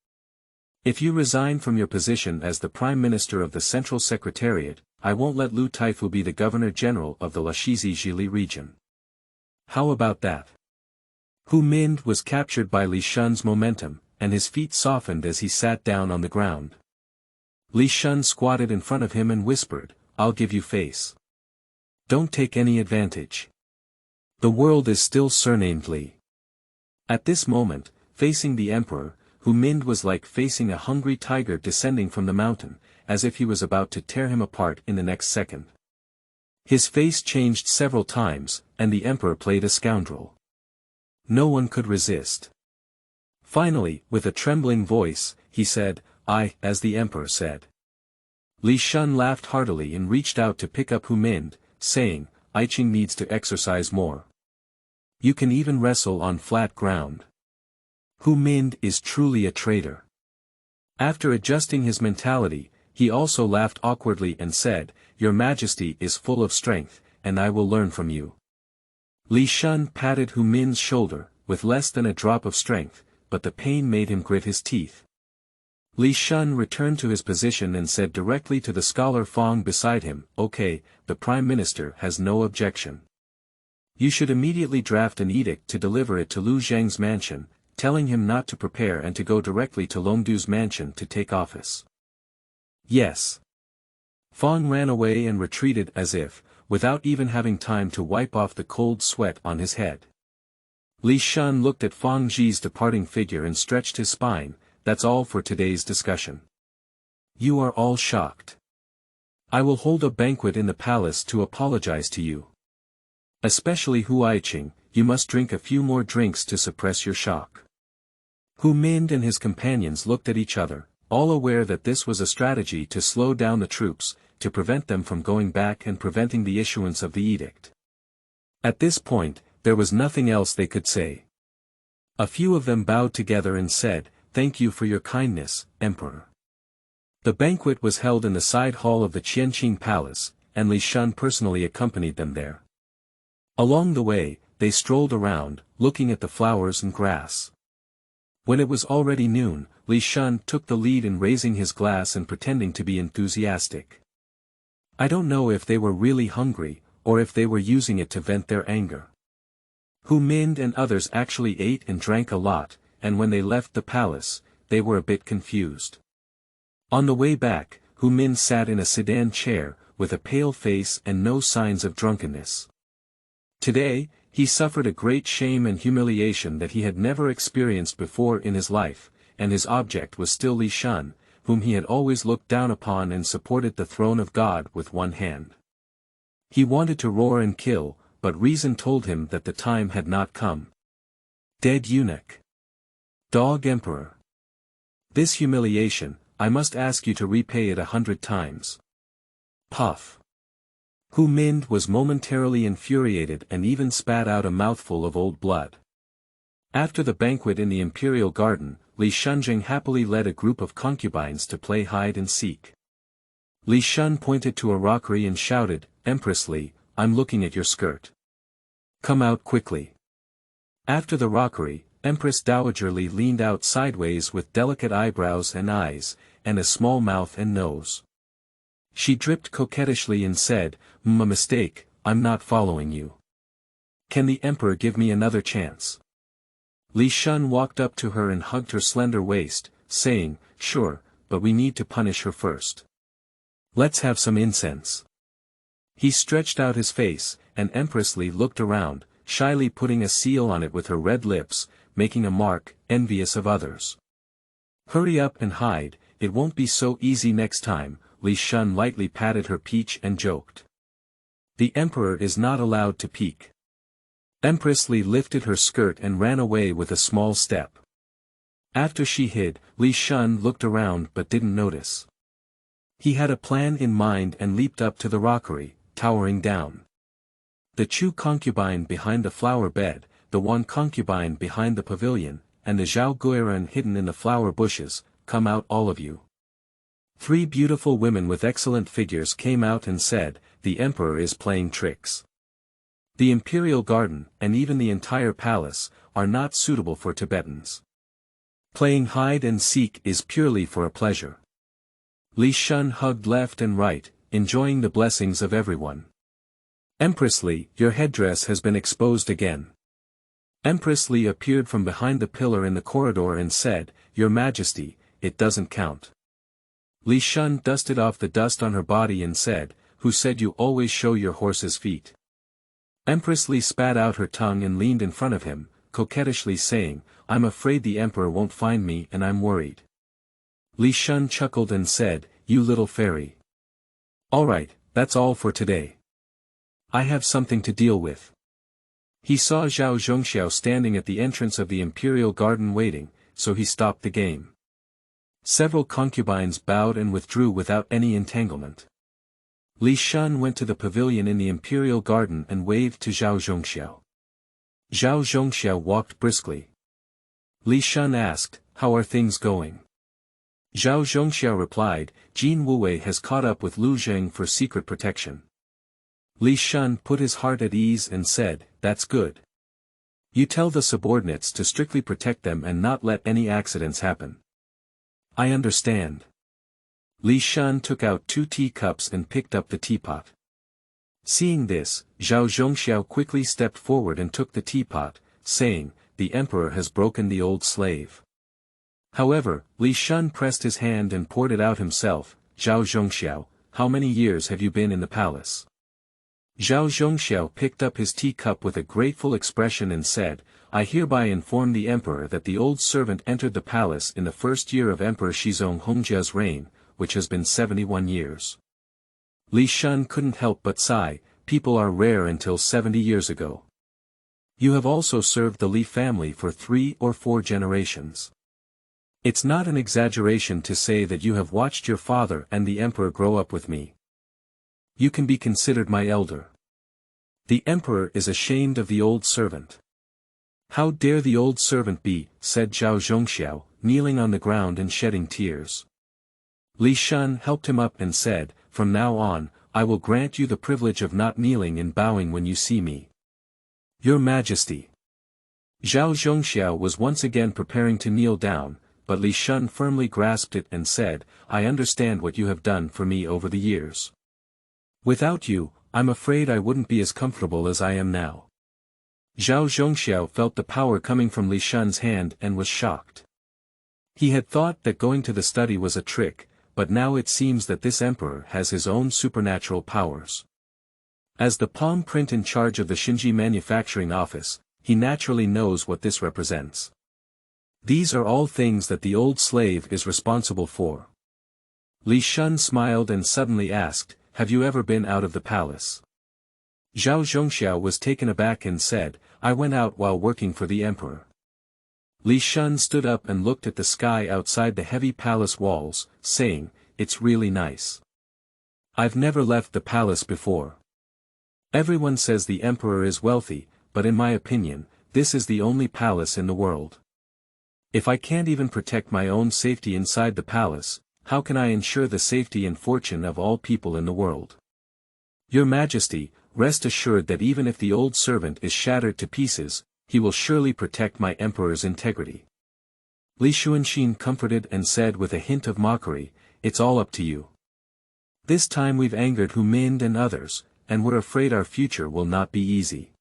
If you resign from your position as the Prime Minister of the Central Secretariat, I won't let Lu Taifu be the Governor-General of the Lashizi-Jili region. How about that? Hu Min was captured by Li Shun's momentum, and his feet softened as he sat down on the ground. Li Shun squatted in front of him and whispered, I'll give you face. Don't take any advantage. The world is still surnamed Li. At this moment, facing the emperor, Hu Min was like facing a hungry tiger descending from the mountain, as if he was about to tear him apart in the next second. His face changed several times, and the emperor played a scoundrel. No one could resist. Finally, with a trembling voice, he said, as the emperor said. Li Shun laughed heartily and reached out to pick up Hu Min, saying, Iching needs to exercise more. You can even wrestle on flat ground. Hu Min is truly a traitor. After adjusting his mentality, he also laughed awkwardly and said, Your Majesty is full of strength, and I will learn from you. Li Shun patted Hu Min's shoulder, with less than a drop of strength, but the pain made him grit his teeth. Li Shun returned to his position and said directly to the scholar Fong beside him, Okay, the Prime Minister has no objection. You should immediately draft an edict to deliver it to Lu Zheng's mansion, telling him not to prepare and to go directly to Longdu's mansion to take office. Yes. Fong ran away and retreated as if, without even having time to wipe off the cold sweat on his head. Li Shun looked at Fong Ji's departing figure and stretched his spine. That's all for today's discussion. You are all shocked. I will hold a banquet in the palace to apologize to you. Especially Hu Aiqing, you must drink a few more drinks to suppress your shock. Hu Min and his companions looked at each other, all aware that this was a strategy to slow down the troops, to prevent them from going back and preventing the issuance of the edict. At this point, there was nothing else they could say. A few of them bowed together and said, Thank you for your kindness, Emperor. The banquet was held in the side hall of the Qianqing Palace, and Li Shun personally accompanied them there. Along the way, they strolled around, looking at the flowers and grass. When it was already noon, Li Shun took the lead in raising his glass and pretending to be enthusiastic. I don't know if they were really hungry, or if they were using it to vent their anger. Hu Min and others actually ate and drank a lot, and when they left the palace, they were a bit confused. On the way back, Hu Min sat in a sedan chair, with a pale face and no signs of drunkenness. Today, he suffered a great shame and humiliation that he had never experienced before in his life, and his object was still Li Shun, whom he had always looked down upon and supported the throne of God with one hand. He wanted to roar and kill, but reason told him that the time had not come. Dead eunuch. Dog Emperor. This humiliation, I must ask you to repay it 100 times. Puff. Hu Min was momentarily infuriated and even spat out a mouthful of old blood. After the banquet in the imperial garden, Li Shunjing happily led a group of concubines to play hide and seek. Li Shun pointed to a rockery and shouted, Empress Li, I'm looking at your skirt. Come out quickly. After the rockery, Empress Dowager Li leaned out sideways with delicate eyebrows and eyes, and a small mouth and nose. She dripped coquettishly and said, A mistake, I'm not following you. Can the Emperor give me another chance? Li Shun walked up to her and hugged her slender waist, saying, "Sure, but we need to punish her first. Let's have some incense." He stretched out his face, and Empress Li looked around, shyly putting a seal on it with her red lips, making a mark, envious of others. "Hurry up and hide, it won't be so easy next time," Li Shun lightly patted her peach and joked. "The Emperor is not allowed to peek." Empress Li lifted her skirt and ran away with a small step. After she hid, Li Shun looked around but didn't notice. He had a plan in mind and leaped up to the rockery, towering down. The Chu concubine behind the flower bed, the one concubine behind the pavilion, and the Zhao Guoran hidden in the flower bushes, "Come out all of you." 3 beautiful women with excellent figures came out and said, "The Emperor is playing tricks. The imperial garden, and even the entire palace, are not suitable for Tibetans. Playing hide and seek is purely for a pleasure." Li Shun hugged left and right, enjoying the blessings of everyone. "Empress Li, your headdress has been exposed again." Empress Li appeared from behind the pillar in the corridor and said, "Your Majesty, it doesn't count." Li Shun dusted off the dust on her body and said, "Who said you always show your horse's feet?" Empress Li spat out her tongue and leaned in front of him, coquettishly saying, "I'm afraid the Emperor won't find me and I'm worried." Li Shun chuckled and said, "You little fairy. Alright, that's all for today. I have something to deal with." He saw Zhao Zhongxiao standing at the entrance of the imperial garden waiting, so he stopped the game. Several concubines bowed and withdrew without any entanglement. Li Shun went to the pavilion in the imperial garden and waved to Zhao Zhongxiao. Zhao Zhongxiao walked briskly. Li Shun asked, "How are things going?" Zhao Zhongxiao replied, "Jin Wuwei has caught up with Lu Zheng for secret protection." Li Shun put his heart at ease and said, "That's good. You tell the subordinates to strictly protect them and not let any accidents happen." "I understand." Li Shun took out 2 teacups and picked up the teapot. Seeing this, Zhao Zhongxiao quickly stepped forward and took the teapot, saying, "The Emperor has broken the old slave." However, Li Shun pressed his hand and poured it out himself. "Zhao Zhongxiao, how many years have you been in the palace?" Zhao Zhongxiao picked up his teacup with a grateful expression and said, "I hereby inform the Emperor that the old servant entered the palace in the first year of Emperor Shizong Hongjia's reign, which has been 71 years. Li Shun couldn't help but sigh, people are rare until 70 years ago. You have also served the Li family for 3 or 4 generations. It's not an exaggeration to say that you have watched your father and the Emperor grow up with me. You can be considered my elder. The Emperor is ashamed of the old servant." "How dare the old servant be," said Zhao Zhongxiao, kneeling on the ground and shedding tears. Li Shun helped him up and said, "From now on, I will grant you the privilege of not kneeling and bowing when you see me." "Your Majesty." Zhao Zhongxiao was once again preparing to kneel down, but Li Shun firmly grasped it and said, "I understand what you have done for me over the years. Without you, I'm afraid I wouldn't be as comfortable as I am now." Zhao Zhongxiao felt the power coming from Li Shun's hand and was shocked. He had thought that going to the study was a trick, but now it seems that this emperor has his own supernatural powers. As the palm print in charge of the Xinji manufacturing office, he naturally knows what this represents. These are all things that the old slave is responsible for. Li Shun smiled and suddenly asked, "Have you ever been out of the palace?" Zhao Zhongxiao was taken aback and said, "I went out while working for the emperor." Li Shun stood up and looked at the sky outside the heavy palace walls, saying, "It's really nice. I've never left the palace before. Everyone says the emperor is wealthy, but in my opinion, this is the only palace in the world. If I can't even protect my own safety inside the palace, how can I ensure the safety and fortune of all people in the world? Your Majesty, rest assured that even if the old servant is shattered to pieces, he will surely protect my emperor's integrity." Li Xuanxin comforted and said with a hint of mockery, "It's all up to you. This time we've angered Hu Mind and others, and we're afraid our future will not be easy.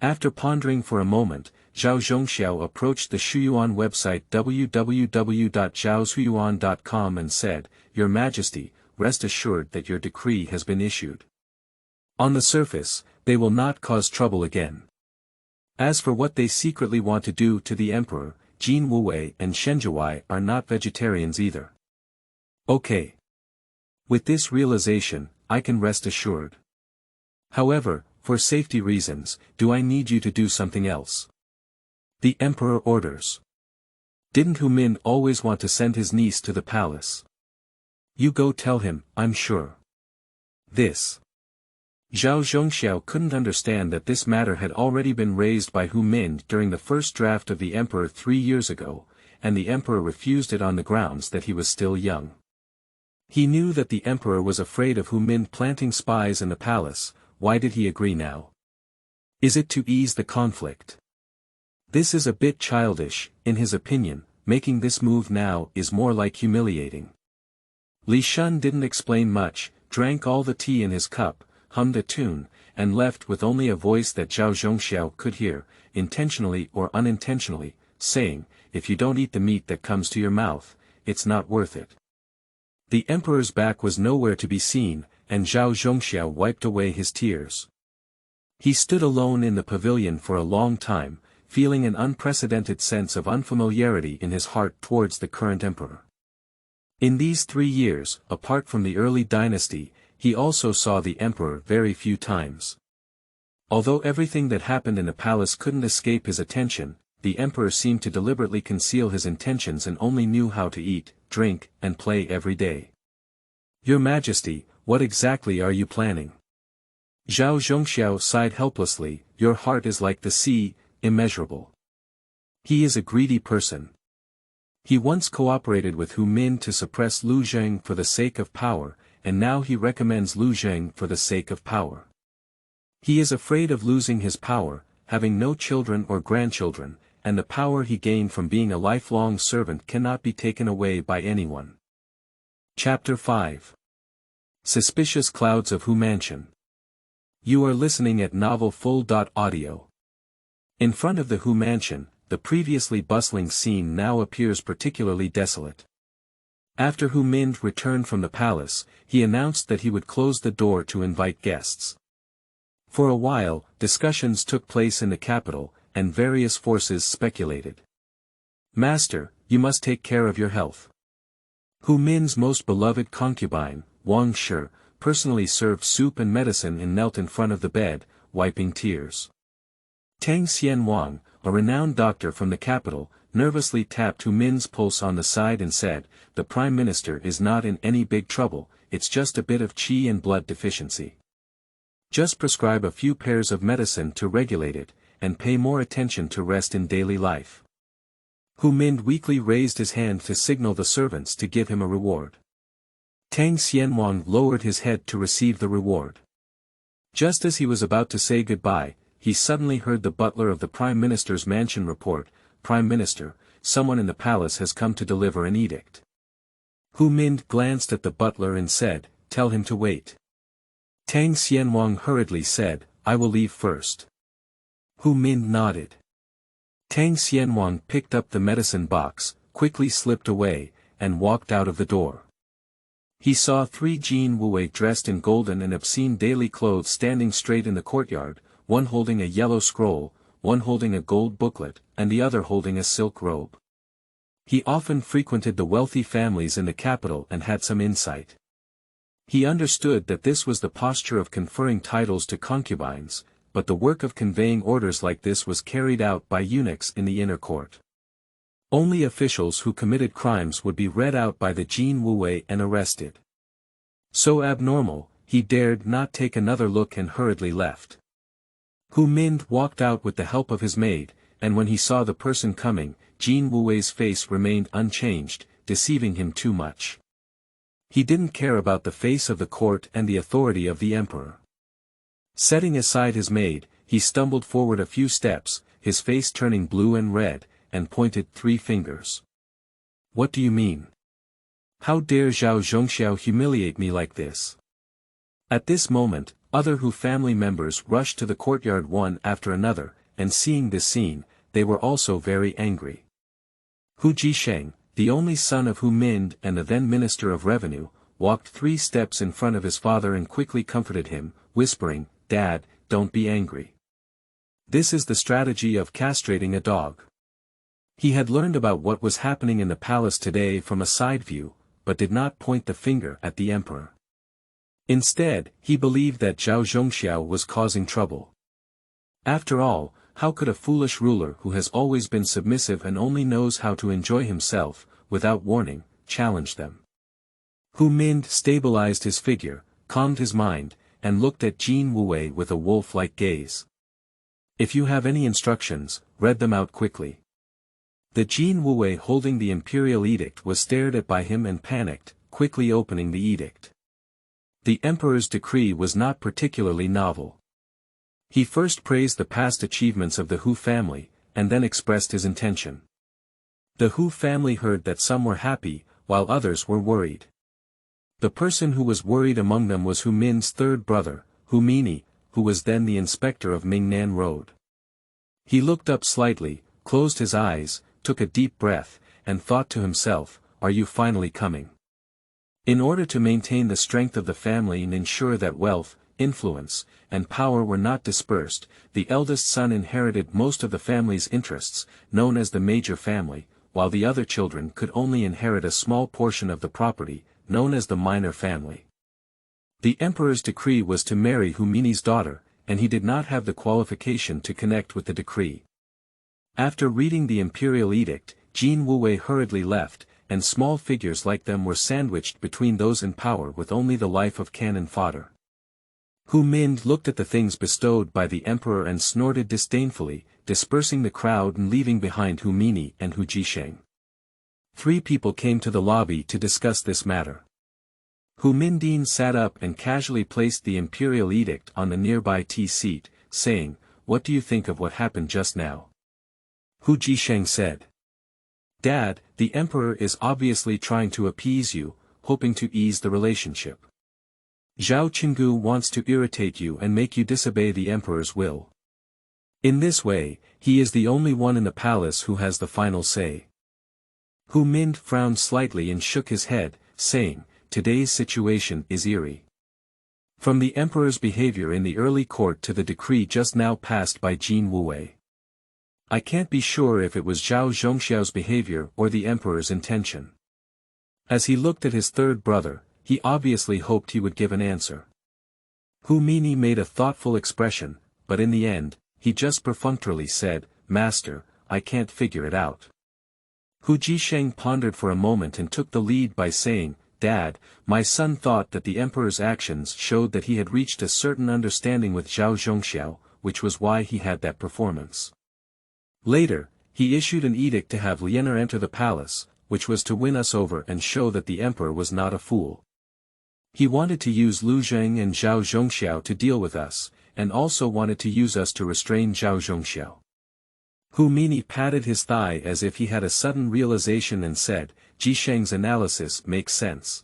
After pondering for a moment, Zhao Zhongxiao approached the Shuyuan website www.zhaoshuyuan.com and said, "Your Majesty, rest assured that your decree has been issued. On the surface, they will not cause trouble again. As for what they secretly want to do to the Emperor, Jin Wuwei and Shenjiawei are not vegetarians either." Okay. With this realization, I can rest assured. However, for safety reasons, do I need you to do something else? The Emperor orders. Didn't Hu Min always want to send his niece to the palace? You go tell him, I'm sure. This. Zhao Zhongxiao couldn't understand that this matter had already been raised by Hu Min during the first draft of the Emperor 3 years ago, and the Emperor refused it on the grounds that he was still young. He knew that the Emperor was afraid of Hu Min planting spies in the palace. Why did he agree now? Is it to ease the conflict? This is a bit childish, in his opinion. Making this move now is more like humiliating. Li Shun didn't explain much, drank all the tea in his cup, hummed a tune, and left with only a voice that Zhao Zhongxiao could hear, intentionally or unintentionally, saying, "If you don't eat the meat that comes to your mouth, it's not worth it." The Emperor's back was nowhere to be seen, and Zhao Zhongxiao wiped away his tears. He stood alone in the pavilion for a long time, feeling an unprecedented sense of unfamiliarity in his heart towards the current emperor. In these 3 years, apart from the early dynasty, he also saw the emperor very few times. Although everything that happened in the palace couldn't escape his attention, the emperor seemed to deliberately conceal his intentions and only knew how to eat, drink, and play every day. Your Majesty, what exactly are you planning? Zhao Zhongxiao sighed helplessly. Your heart is like the sea, immeasurable. He is a greedy person. He once cooperated with Hu Min to suppress Lu Zheng for the sake of power, and now he recommends Lu Zheng for the sake of power. He is afraid of losing his power, having no children or grandchildren, and the power he gained from being a lifelong servant cannot be taken away by anyone. Chapter 5. Suspicious Clouds of Hu Mansion. You are listening at novelfull.audio. In front of the Hu Mansion, the previously bustling scene now appears particularly desolate. After Hu Min returned from the palace, he announced that he would close the door to invite guests. For a while, discussions took place in the capital, and various forces speculated. Master, you must take care of your health. Hu Min's most beloved concubine, Wang Shi, personally served soup and medicine and knelt in front of the bed, wiping tears. Tang Xianwang, a renowned doctor from the capital, nervously tapped Hu Min's pulse on the side and said, "The Prime Minister is not in any big trouble, it's just a bit of qi and blood deficiency. Just prescribe a few pairs of medicine to regulate it, and pay more attention to rest in daily life." Hu Min weakly raised his hand to signal the servants to give him a reward. Tang Xianwang lowered his head to receive the reward. Just as he was about to say goodbye, he suddenly heard the butler of the Prime Minister's mansion report, "Prime Minister, someone in the palace has come to deliver an edict." Hu Min glanced at the butler and said, "Tell him to wait." Tang Xianwang hurriedly said, "I will leave first." Hu Min nodded. Tang Xianwang picked up the medicine box, quickly slipped away, and walked out of the door. He saw 3 Jin Wuwei dressed in golden and obscene daily clothes standing straight in the courtyard, one holding a yellow scroll, one holding a gold booklet, and the other holding a silk robe. He often frequented the wealthy families in the capital and had some insight. He understood that this was the posture of conferring titles to concubines, but the work of conveying orders like this was carried out by eunuchs in the inner court. Only officials who committed crimes would be read out by the Jin Wuwei and arrested. So abnormal, he dared not take another look and hurriedly left. Hu Min walked out with the help of his maid, and when he saw the person coming, Jin Wuwei's face remained unchanged, deceiving him too much. He didn't care about the face of the court and the authority of the emperor. Setting aside his maid, he stumbled forward a few steps, his face turning blue and red, and pointed 3 fingers. "What do you mean? How dare Zhao Zhongxiao humiliate me like this? At this moment, other Hu family members rushed to the courtyard one after another, and seeing this scene, they were also very angry. Hu Jisheng, the only son of Hu Mind and the then Minister of Revenue, walked 3 steps in front of his father and quickly comforted him, whispering, "Dad, don't be angry. This is the strategy of castrating a dog." He had learned about what was happening in the palace today from a side view, but did not point the finger at the emperor. Instead, he believed that Zhao Zhongxiao was causing trouble. After all, how could a foolish ruler who has always been submissive and only knows how to enjoy himself, without warning, challenge them? Hu Mind stabilized his figure, calmed his mind, and looked at Jin Wuwei with a wolf-like gaze. "If you have any instructions, read them out quickly." The Jin Wuwei holding the imperial edict was stared at by him and panicked, quickly opening the edict. The emperor's decree was not particularly novel. He first praised the past achievements of the Hu family, and then expressed his intention. The Hu family heard that some were happy, while others were worried. The person who was worried among them was Hu Min's third brother, Hu Mini, who was then the inspector of Mingnan Road. He looked up slightly, closed his eyes, took a deep breath, and thought to himself, "Are you finally coming?" In order to maintain the strength of the family and ensure that wealth, influence, and power were not dispersed, the eldest son inherited most of the family's interests, known as the major family, while the other children could only inherit a small portion of the property, known as the minor family. The emperor's decree was to marry Hu Mini's daughter, and he did not have the qualification to connect with the decree. After reading the imperial edict, Jin Wuwei hurriedly left, and small figures like them were sandwiched between those in power with only the life of cannon fodder. Hu Mind looked at the things bestowed by the emperor and snorted disdainfully, dispersing the crowd and leaving behind Hu Mini and Hu Jisheng. 3 people came to the lobby to discuss this matter. Hu Mindin sat up and casually placed the imperial edict on the nearby tea seat, saying, "What do you think of what happened just now?" Hu Jisheng said, "Dad, the emperor is obviously trying to appease you, hoping to ease the relationship. Zhao Qinggu wants to irritate you and make you disobey the emperor's will. In this way, he is the only one in the palace who has the final say." Hu Mind frowned slightly and shook his head, saying, "Today's situation is eerie. From the emperor's behavior in the early court to the decree just now passed by Jin Wuwei. I can't be sure if it was Zhao Zhongxiao's behavior or the emperor's intention." As he looked at his third brother, he obviously hoped he would give an answer. Hu Mini made a thoughtful expression, but in the end, he just perfunctorily said, "Master, I can't figure it out." Hu Jisheng pondered for a moment and took the lead by saying, "Dad, my son thought that the emperor's actions showed that he had reached a certain understanding with Zhao Zhongxiao, which was why he had that performance. Later, he issued an edict to have Lianer enter the palace, which was to win us over and show that the emperor was not a fool. He wanted to use Lu Zheng and Zhao Zhongxiao to deal with us, and also wanted to use us to restrain Zhao Zhongxiao." Hu Mini patted his thigh as if he had a sudden realization and said, "Jisheng's analysis makes sense.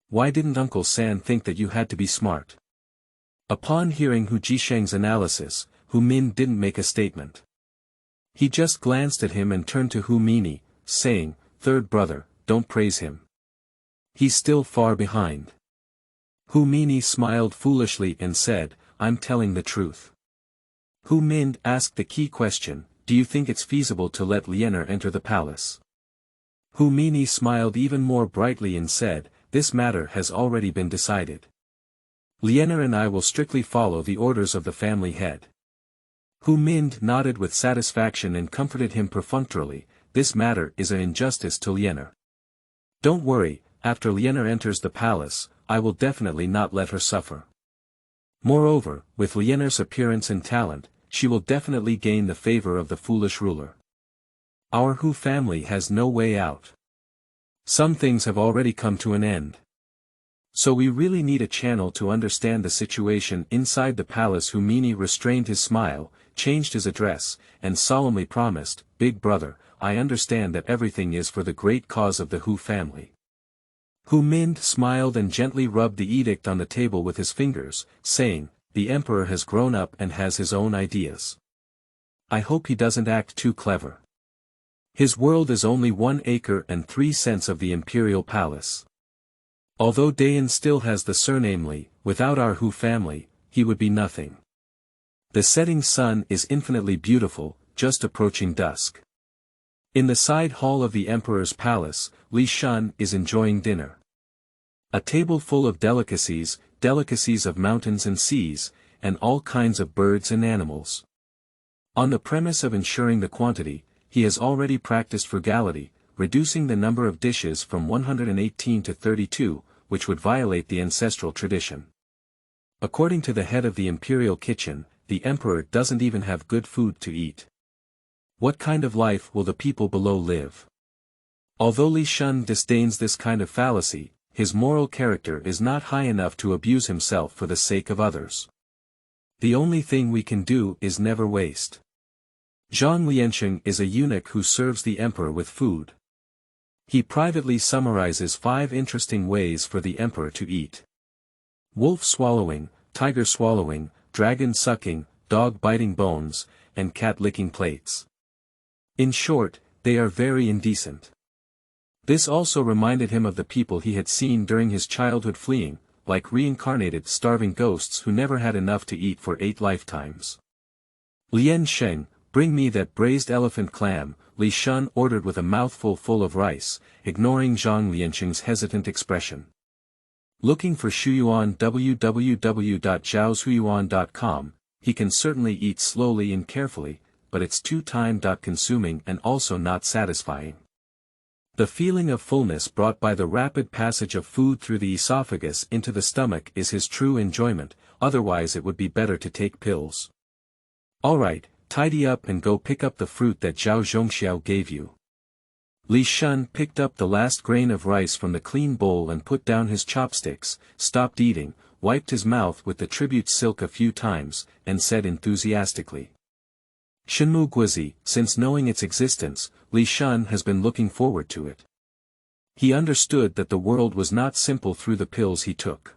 Why didn't Uncle San think that you had to be smart?" Upon hearing Hu Jisheng's analysis, Hu Min didn't make a statement. He just glanced at him and turned to Hu Mini, saying, "Third brother, don't praise him. He's still far behind." Hu Mini smiled foolishly and said, "I'm telling the truth." Hu Min asked the key question, "Do you think it's feasible to let Lianer enter the palace?" Hu Mini smiled even more brightly and said, "This matter has already been decided. Lianer and I will strictly follow the orders of the family head." Hu Mind nodded with satisfaction and comforted him perfunctorily, "This matter is an injustice to Lianer. Don't worry, after Lianer enters the palace, I will definitely not let her suffer. Moreover, with Lianer's appearance and talent, she will definitely gain the favor of the foolish ruler. Our Hu family has no way out. Some things have already come to an end. So we really need a channel to understand the situation inside the palace." Hu Mini restrained his smile, changed his address, and solemnly promised, "Big brother, I understand that everything is for the great cause of the Hu family. Hu Mind smiled and gently rubbed the edict on the table with his fingers, saying, "The emperor has grown up and has his own ideas. I hope he doesn't act too clever. His world is only 1 acre and 3 cents of the imperial palace. Although Dayan still has the surname Li, without our Hu family, he would be nothing. The setting sun is infinitely beautiful, just approaching dusk. In the side hall of the emperor's palace, Li Shun is enjoying dinner. A table full of delicacies of mountains and seas, and all kinds of birds and animals. On the premise of ensuring the quantity, he has already practiced frugality, reducing the number of dishes from 118 to 32, which would violate the ancestral tradition. According to the head of the imperial kitchen, the emperor doesn't even have good food to eat. What kind of life will the people below live? Although Li Shun disdains this kind of fallacy, his moral character is not high enough to abuse himself for the sake of others. The only thing we can do is never waste. Zhang Liansheng is a eunuch who serves the emperor with food. He privately summarizes 5 interesting ways for the emperor to eat. Wolf swallowing, tiger swallowing, dragon sucking, dog biting bones, and cat licking plates. In short, they are very indecent. This also reminded him of the people he had seen during his childhood fleeing, like reincarnated starving ghosts who never had enough to eat for 8 lifetimes. "Lian Sheng, bring me that braised elephant clam," Li Shun ordered with a mouthful full of rice, ignoring Zhang Liansheng's hesitant expression. Looking for Shuyuan www.zhaoshuyuan.com, he can certainly eat slowly and carefully, but it's too time-consuming and also not satisfying. The feeling of fullness brought by the rapid passage of food through the esophagus into the stomach is his true enjoyment, otherwise it would be better to take pills. "Alright, tidy up and go pick up the fruit that Zhao Zhongxiao gave you." Li Shun picked up the last grain of rice from the clean bowl and put down his chopsticks, stopped eating, wiped his mouth with the tribute silk a few times, and said enthusiastically, "Shenmu Guizi." Since knowing its existence, Li Shun has been looking forward to it. He understood that the world was not simple through the pills he took.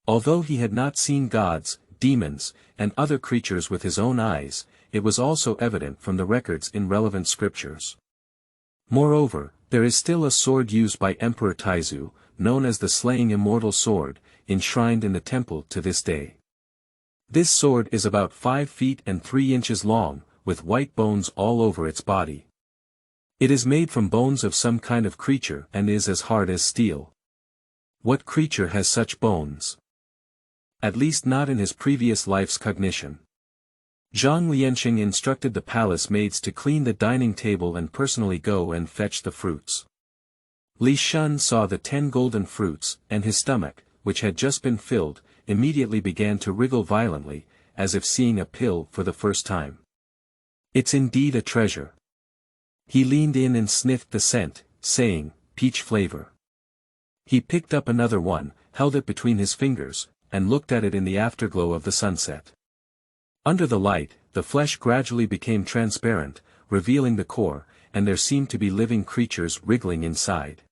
Although he had not seen gods, demons, and other creatures with his own eyes, it was also evident from the records in relevant scriptures. Moreover, there is still a sword used by Emperor Taizu, known as the Slaying Immortal Sword, enshrined in the temple to this day. This sword is about 5 feet and 3 inches long, with white bones all over its body. It is made from bones of some kind of creature and is as hard as steel. What creature has such bones? At least not in his previous life's cognition. Zhang Liansheng instructed the palace maids to clean the dining table and personally go and fetch the fruits. Li Shun saw the 10 golden fruits, and his stomach, which had just been filled, immediately began to wriggle violently, as if seeing a pill for the first time. It's indeed a treasure. He leaned in and sniffed the scent, saying, "Peach flavor." He picked up another one, held it between his fingers, and looked at it in the afterglow of the sunset. Under the light, the flesh gradually became transparent, revealing the core, and there seemed to be living creatures wriggling inside.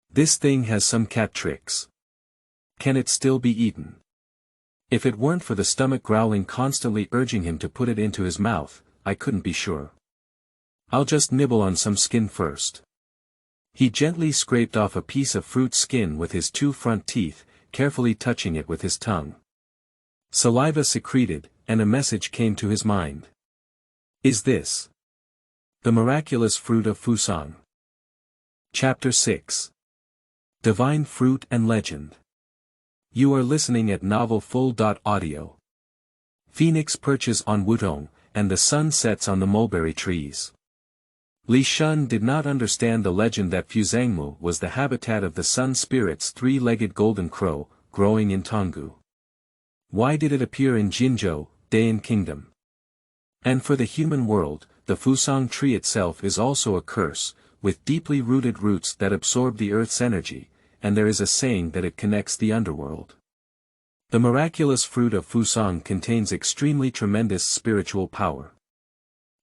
This thing has some cat tricks. Can it still be eaten? If it weren't for the stomach growling constantly urging him to put it into his mouth, I couldn't be sure. I'll just nibble on some skin first. He gently scraped off a piece of fruit skin with his 2 front teeth, carefully touching it with his tongue. Saliva secreted, and a message came to his mind. Is this the miraculous fruit of Fusang? Chapter 6. Divine Fruit and Legend. You are listening at novelfull.audio. Phoenix perches on Wutong, and the sun sets on the mulberry trees. Li Shun did not understand the legend that Fuzangmu was the habitat of the sun spirit's 3-legged golden crow, growing in Tonggu. Why did it appear in Jinzhou, Dayan Kingdom? And for the human world, the Fusang tree itself is also a curse, with deeply rooted roots that absorb the earth's energy, and there is a saying that it connects the underworld. The miraculous fruit of Fusang contains extremely tremendous spiritual power.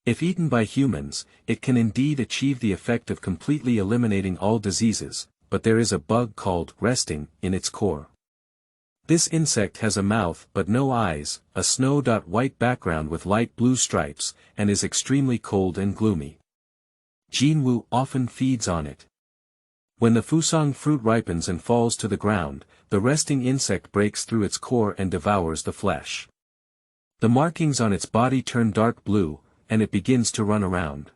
If eaten by humans, it can indeed achieve the effect of completely eliminating all diseases, but there is a bug called resting in its core. This insect has a mouth but no eyes, a snow-white background with light blue stripes, and is extremely cold and gloomy. Jinwu often feeds on it. When the fusang fruit ripens and falls to the ground, the resting insect breaks through its core and devours the flesh. The markings on its body turn dark blue, and it begins to run around.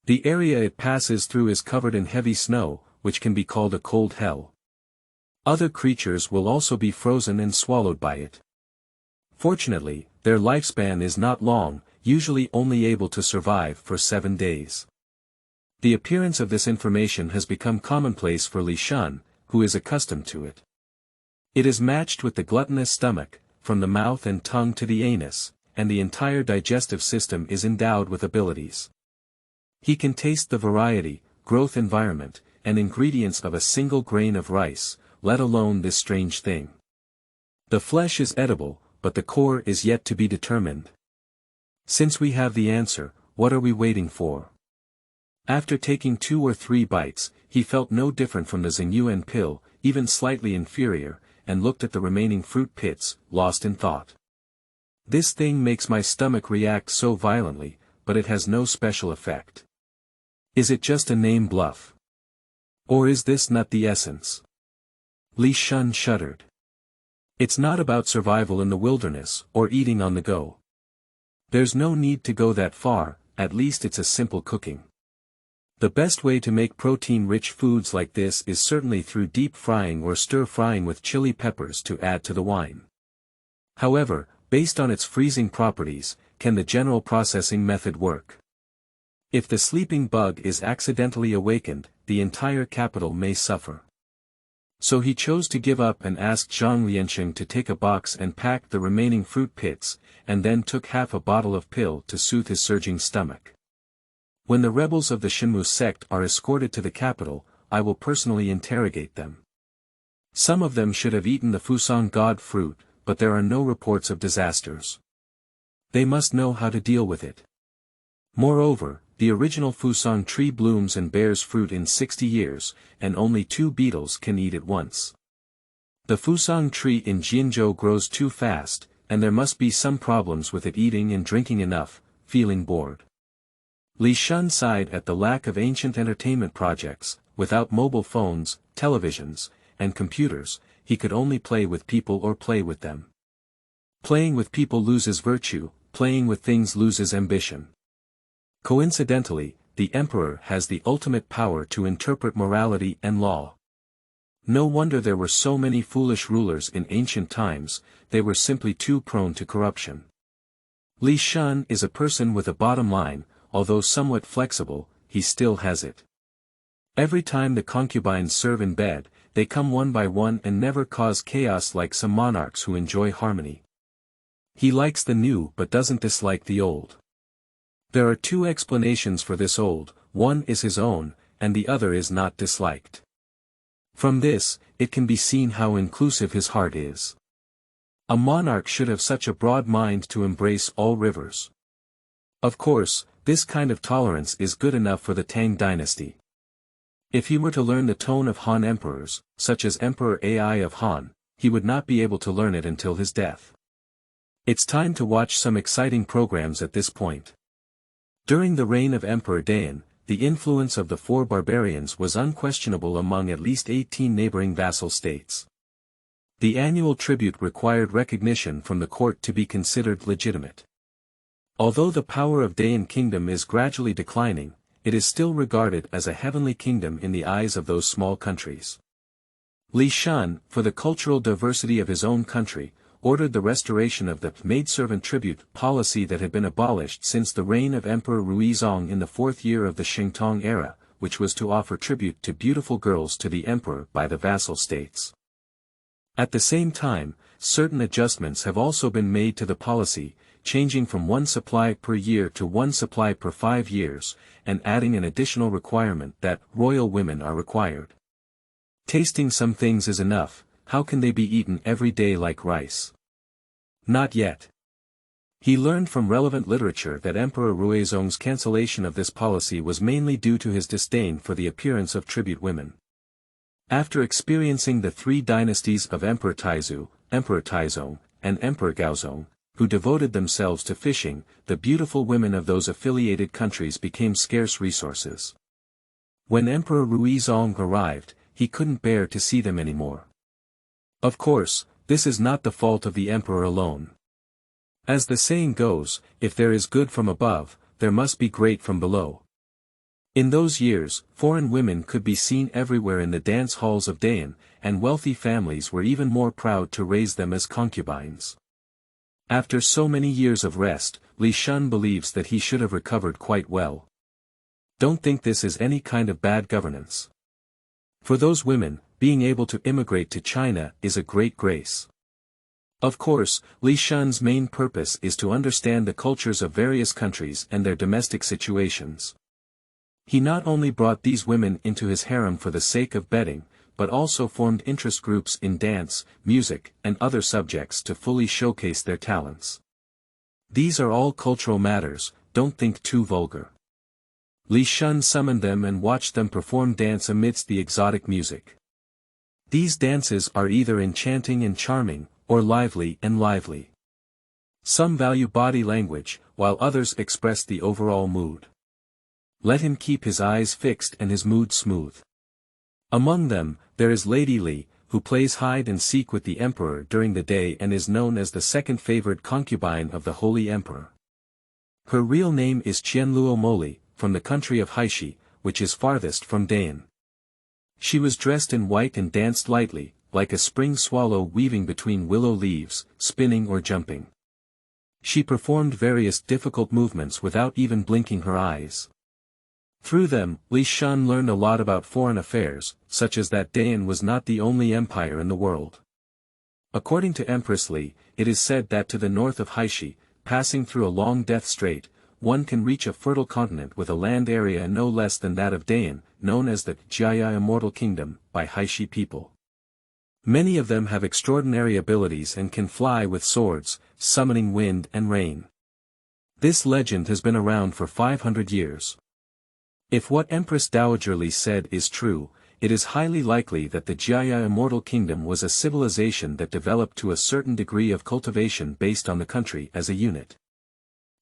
The area it passes through is covered in heavy snow, which can be called a cold hell. Other creatures will also be frozen and swallowed by it. Fortunately, their lifespan is not long, usually only able to survive for 7 days. The appearance of this information has become commonplace for Li Shun, who is accustomed to it. It is matched with the gluttonous stomach, from the mouth and tongue to the anus, and the entire digestive system is endowed with abilities. He can taste the variety, growth environment, and ingredients of a single grain of rice, let alone this strange thing. The flesh is edible, but the core is yet to be determined. Since we have the answer, what are we waiting for? After taking 2 or 3 bites, he felt no different from the Xingyuan pill, even slightly inferior, and looked at the remaining fruit pits, lost in thought. This thing makes my stomach react so violently, but it has no special effect. Is it just a name bluff? Or is this not the essence? Li Shun shuddered. It's not about survival in the wilderness, or eating on the go. There's no need to go that far, at least it's a simple cooking. The best way to make protein-rich foods like this is certainly through deep frying or stir-frying with chili peppers to add to the wine. However, based on its freezing properties, can the general processing method work? If the sleeping bug is accidentally awakened, the entire capital may suffer. So he chose to give up and asked Zhang Liansheng to take a box and pack the remaining fruit pits, and then took half a bottle of pill to soothe his surging stomach. When the rebels of the Shinmu sect are escorted to the capital, I will personally interrogate them. Some of them should have eaten the Fusang god fruit, but there are no reports of disasters. They must know how to deal with it. Moreover, the original Fusang tree blooms and bears fruit in 60 years, and only 2 beetles can eat it once. The Fusang tree in Jianzhou grows too fast, and there must be some problems with it eating and drinking enough, feeling bored. Li Shun sighed at the lack of ancient entertainment projects. Without mobile phones, televisions, and computers, he could only play with people or play with them. Playing with people loses virtue, playing with things loses ambition. Coincidentally, the emperor has the ultimate power to interpret morality and law. No wonder there were so many foolish rulers in ancient times, they were simply too prone to corruption. Li Shun is a person with a bottom line, although somewhat flexible, he still has it. Every time the concubines serve in bed, they come one by one and never cause chaos like some monarchs who enjoy harmony. He likes the new but doesn't dislike the old. There are 2 explanations for this old, one is his own, and the other is not disliked. From this, it can be seen how inclusive his heart is. A monarch should have such a broad mind to embrace all rivers. Of course, this kind of tolerance is good enough for the Tang dynasty. If he were to learn the tone of Han emperors, such as Emperor Ai of Han, he would not be able to learn it until his death. It's time to watch some exciting programs at this point. During the reign of Emperor Dayan, the influence of the 4 barbarians was unquestionable among at least 18 neighboring vassal states. The annual tribute required recognition from the court to be considered legitimate. Although the power of Dayan kingdom is gradually declining, it is still regarded as a heavenly kingdom in the eyes of those small countries. Li Shun, for the cultural diversity of his own country, ordered the restoration of the maidservant tribute policy that had been abolished since the reign of Emperor Ruizong in the 4th year of the Xingtong era, which was to offer tribute to beautiful girls to the emperor by the vassal states. At the same time, certain adjustments have also been made to the policy, changing from 1 supply per year to 1 supply per 5 years, and adding an additional requirement that royal women are required. Tasting some things is enough, how can they be eaten every day like rice? Not yet. He learned from relevant literature that Emperor Ruizong's cancellation of this policy was mainly due to his disdain for the appearance of tribute women. After experiencing the three dynasties of Emperor Taizu, Emperor Taizong, and Emperor Gaozong, who devoted themselves to fishing, the beautiful women of those affiliated countries became scarce resources. When Emperor Ruizong arrived, he couldn't bear to see them anymore. Of course, this is not the fault of the emperor alone. As the saying goes, if there is good from above, there must be great from below. In those years, foreign women could be seen everywhere in the dance halls of Dayan, and wealthy families were even more proud to raise them as concubines. After so many years of rest, Li Shun believes that he should have recovered quite well. Don't think this is any kind of bad governance. For those women, being able to immigrate to China is a great grace. Of course, Li Shun's main purpose is to understand the cultures of various countries and their domestic situations. He not only brought these women into his harem for the sake of betting, but also formed interest groups in dance, music, and other subjects to fully showcase their talents. These are all cultural matters, don't think too vulgar. Li Shun summoned them and watched them perform dance amidst the exotic music. These dances are either enchanting and charming, or lively and lively. Some value body language, while others express the overall mood. Let him keep his eyes fixed and his mood smooth. Among them, there is Lady Li, who plays hide and seek with the emperor during the day and is known as the second favored concubine of the Holy Emperor. Her real name is Qianluo Moli, from the country of Haishi, which is farthest from Dayan. She was dressed in white and danced lightly, like a spring swallow weaving between willow leaves, spinning or jumping. She performed various difficult movements without even blinking her eyes. Through them, Li Shun learned a lot about foreign affairs, such as that Dayan was not the only empire in the world. According to Empress Li, it is said that to the north of Haishi, passing through a long death strait, one can reach a fertile continent with a land area no less than that of Dayan, known as the Jia Immortal Kingdom, by Haishi people. Many of them have extraordinary abilities and can fly with swords, summoning wind and rain. This legend has been around for 500 years. If what Empress Dowager Li said is true, it is highly likely that the Jia Immortal Kingdom was a civilization that developed to a certain degree of cultivation based on the country as a unit.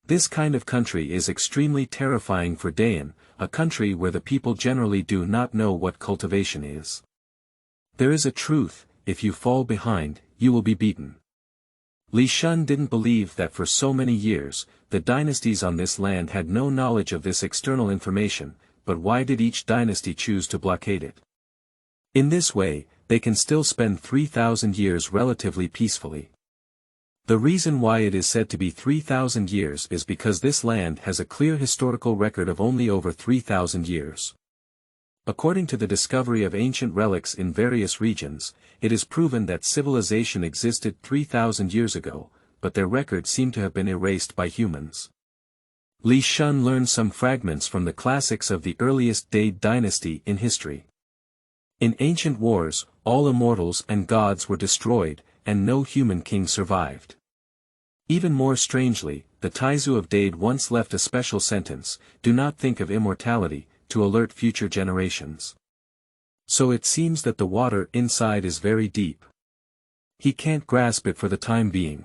This kind of country is extremely terrifying for Dayan, a country where the people generally do not know what cultivation is. There is a truth, if you fall behind, you will be beaten. Li Shun didn't believe that for so many years, the dynasties on this land had no knowledge of this external information, but why did each dynasty choose to blockade it? In this way, they can still spend 3,000 years relatively peacefully. The reason why it is said to be 3,000 years is because this land has a clear historical record of only over 3,000 years. According to the discovery of ancient relics in various regions, it is proven that civilization existed 3,000 years ago, but their records seem to have been erased by humans. Li Shun learned some fragments from the classics of the earliest Dade dynasty in history. In ancient wars, all immortals and gods were destroyed, and no human king survived. Even more strangely, the Taizu of Dade once left a special sentence, "Do not think of immortality," to alert future generations. So it seems that the water inside is very deep. He can't grasp it for the time being.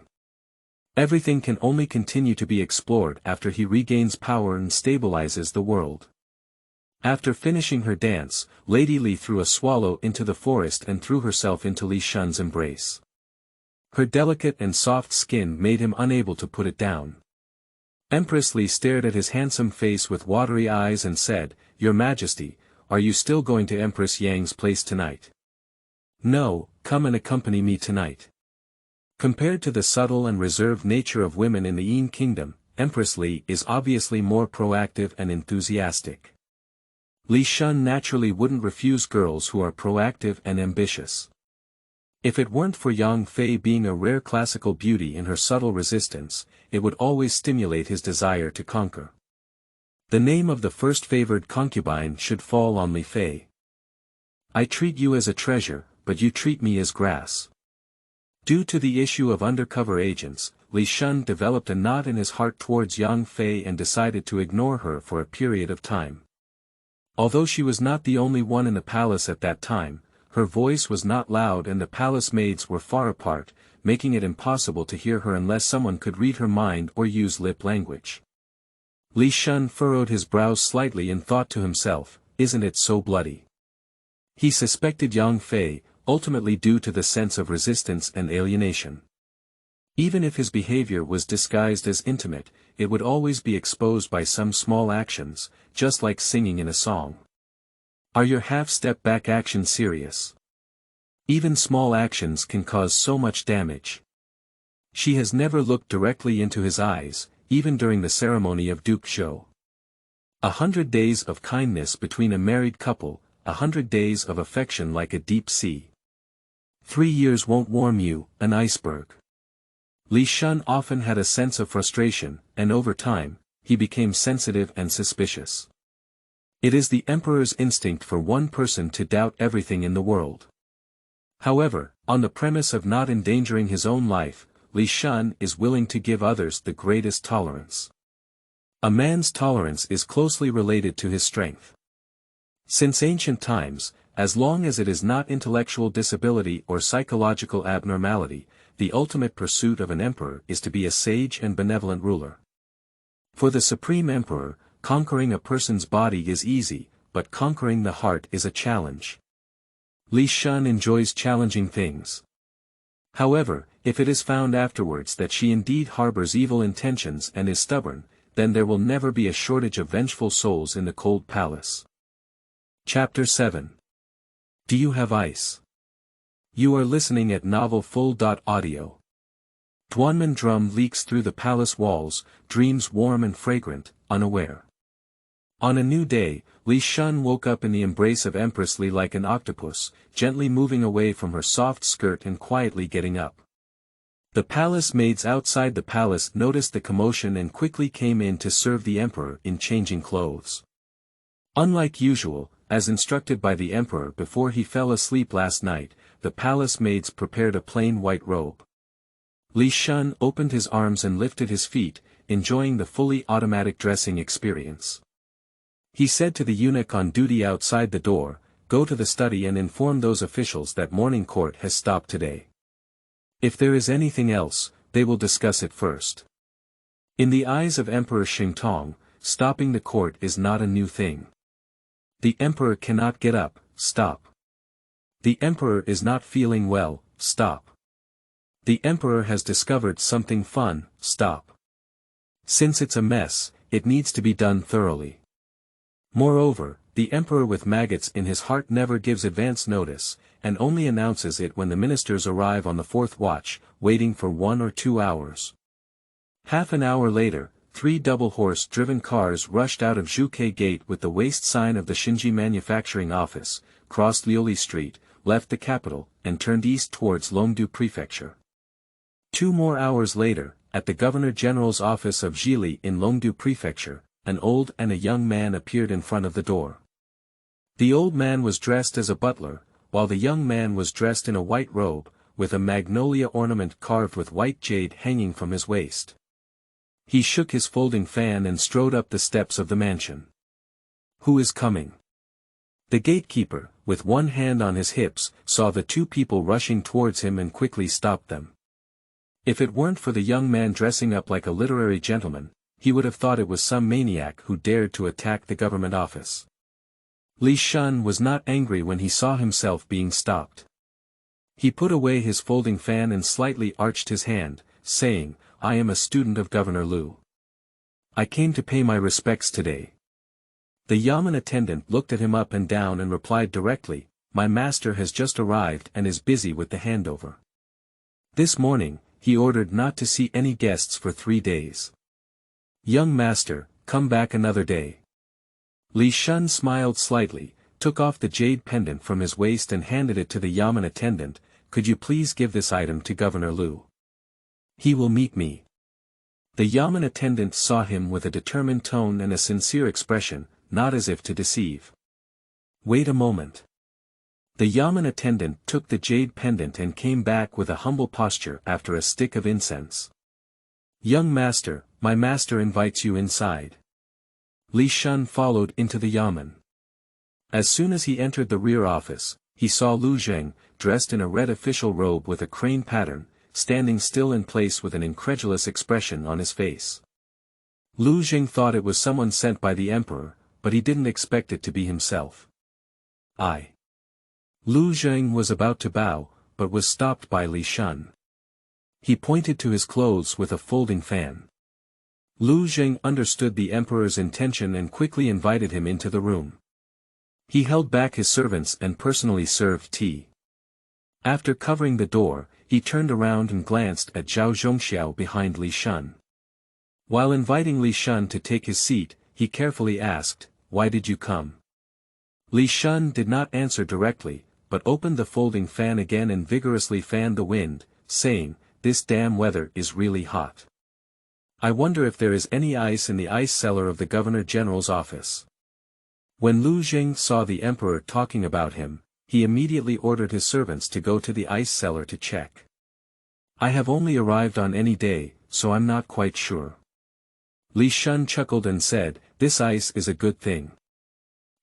Everything can only continue to be explored after he regains power and stabilizes the world. After finishing her dance, Lady Li threw a swallow into the forest and threw herself into Li Shun's embrace. Her delicate and soft skin made him unable to put it down. Empress Li stared at his handsome face with watery eyes and said, "Your Majesty, are you still going to Empress Yang's place tonight?" "No, come and accompany me tonight." Compared to the subtle and reserved nature of women in the Yin Kingdom, Empress Li is obviously more proactive and enthusiastic. Li Shun naturally wouldn't refuse girls who are proactive and ambitious. If it weren't for Yang Fei being a rare classical beauty in her subtle resistance, it would always stimulate his desire to conquer. The name of the first favored concubine should fall on Li Fei. "I treat you as a treasure, but you treat me as grass." Due to the issue of undercover agents, Li Shun developed a knot in his heart towards Yang Fei and decided to ignore her for a period of time. Although she was not the only one in the palace at that time, her voice was not loud and the palace maids were far apart, making it impossible to hear her unless someone could read her mind or use lip language. Li Shun furrowed his brows slightly and thought to himself, isn't it so bloody? He suspected Yang Fei, ultimately due to the sense of resistance and alienation. Even if his behavior was disguised as intimate, it would always be exposed by some small actions, just like singing in a song. Are your half-step back actions serious? Even small actions can cause so much damage. She has never looked directly into his eyes, even during the ceremony of Duke Zhou. 100 days of kindness between a married couple, 100 days of affection like a deep sea. 3 years won't warm you, an iceberg. Li Shun often had a sense of frustration, and over time, he became sensitive and suspicious. It is the emperor's instinct for one person to doubt everything in the world. However, on the premise of not endangering his own life, Li Shun is willing to give others the greatest tolerance. A man's tolerance is closely related to his strength. Since ancient times, as long as it is not intellectual disability or psychological abnormality, the ultimate pursuit of an emperor is to be a sage and benevolent ruler. For the supreme emperor, conquering a person's body is easy, but conquering the heart is a challenge. Li Shun enjoys challenging things. However, if it is found afterwards that she indeed harbors evil intentions and is stubborn, then there will never be a shortage of vengeful souls in the cold palace. Chapter 7. Do you have ice? You are listening at Novel Full.audio. Duanmen drum leaks through the palace walls, dreams warm and fragrant, unaware. On a new day, Li Shun woke up in the embrace of Empress Li like an octopus, gently moving away from her soft skirt and quietly getting up. The palace maids outside the palace noticed the commotion and quickly came in to serve the emperor in changing clothes. Unlike usual, as instructed by the emperor before he fell asleep last night, the palace maids prepared a plain white robe. Li Shun opened his arms and lifted his feet, enjoying the fully automatic dressing experience. He said to the eunuch on duty outside the door, "Go to the study and inform those officials that morning court has stopped today. If there is anything else, they will discuss it first." In the eyes of Emperor Xingtong, stopping the court is not a new thing. The emperor cannot get up, stop. The emperor is not feeling well, stop. The emperor has discovered something fun, stop. Since it's a mess, it needs to be done thoroughly. Moreover, the emperor with maggots in his heart never gives advance notice, and only announces it when the ministers arrive on the fourth watch, waiting for 1 or 2 hours. Half an hour later, 3 double-horse-driven cars rushed out of Zhuke Gate with the waste sign of the Xinji Manufacturing Office, crossed Liuli Street, left the capital, and turned east towards Longdu Prefecture. 2 more hours later, at the Governor-General's office of Zhili in Longdu Prefecture, an old and a young man appeared in front of the door. The old man was dressed as a butler, while the young man was dressed in a white robe, with a magnolia ornament carved with white jade hanging from his waist. He shook his folding fan and strode up the steps of the mansion. "Who is coming?" The gatekeeper, with one hand on his hips, saw the 2 people rushing towards him and quickly stopped them. If it weren't for the young man dressing up like a literary gentleman, he would have thought it was some maniac who dared to attack the government office. Li Shun was not angry when he saw himself being stopped. He put away his folding fan and slightly arched his hand, saying, "I am a student of Governor Liu. I came to pay my respects today." The yamen attendant looked at him up and down and replied directly, "My master has just arrived and is busy with the handover. This morning, he ordered not to see any guests for 3 days. Young master, come back another day." Li Shun smiled slightly, took off the jade pendant from his waist and handed it to the yamen attendant. "Could you please give this item to Governor Liu? He will meet me." The yamen attendant saw him with a determined tone and a sincere expression, not as if to deceive. "Wait a moment." The yamen attendant took the jade pendant and came back with a humble posture after a stick of incense. Young master, my master invites you inside. Li Shun followed into the yamen. As soon as he entered the rear office, he saw Lu Zheng, dressed in a red official robe with a crane pattern, standing still in place with an incredulous expression on his face. Lu Zheng thought it was someone sent by the emperor, but he didn't expect it to be himself. Lu Zheng was about to bow, but was stopped by Li Shun. He pointed to his clothes with a folding fan. Lu Zheng understood the emperor's intention and quickly invited him into the room. He held back his servants and personally served tea. After covering the door, he turned around and glanced at Zhao Zhongxiao behind Li Shun. While inviting Li Shun to take his seat, he carefully asked, "Why did you come?" Li Shun did not answer directly, but opened the folding fan again and vigorously fanned the wind, saying, "This damn weather is really hot. I wonder if there is any ice in the ice cellar of the Governor-General's office." When Lu Zheng saw the emperor talking about him, he immediately ordered his servants to go to the ice cellar to check. "I have only arrived on any day, so I'm not quite sure." Li Shun chuckled and said, "This ice is a good thing.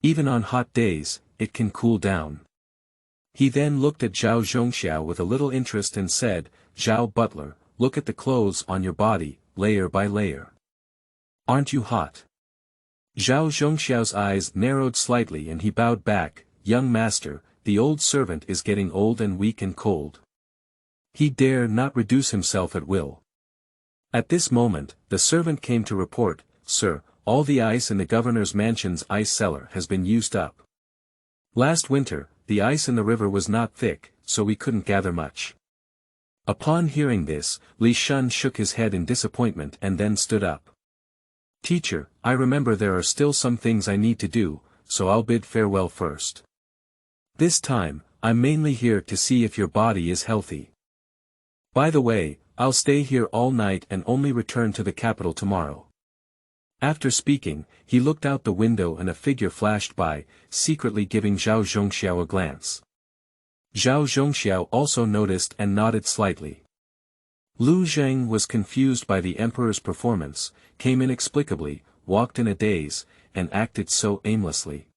Even on hot days, it can cool down." He then looked at Zhao Zhongxiao with a little interest and said, "Zhao butler, look at the clothes on your body, layer by layer. Aren't you hot?" Zhao Zhongxiao's eyes narrowed slightly and he bowed back, "Young master, the old servant is getting old and weak and cold. He dare not reduce himself at will." At this moment, the servant came to report, "Sir, all the ice in the governor's mansion's ice cellar has been used up. Last winter, the ice in the river was not thick, so we couldn't gather much." Upon hearing this, Li Shun shook his head in disappointment and then stood up. "Teacher, I remember there are still some things I need to do, so I'll bid farewell first. This time, I'm mainly here to see if your body is healthy. By the way, I'll stay here all night and only return to the capital tomorrow." After speaking, he looked out the window and a figure flashed by, secretly giving Zhao Zhongxiao a glance. Zhao Zhongxiao also noticed and nodded slightly. Lu Zheng was confused by the emperor's performance, came inexplicably, walked in a daze, and acted so aimlessly.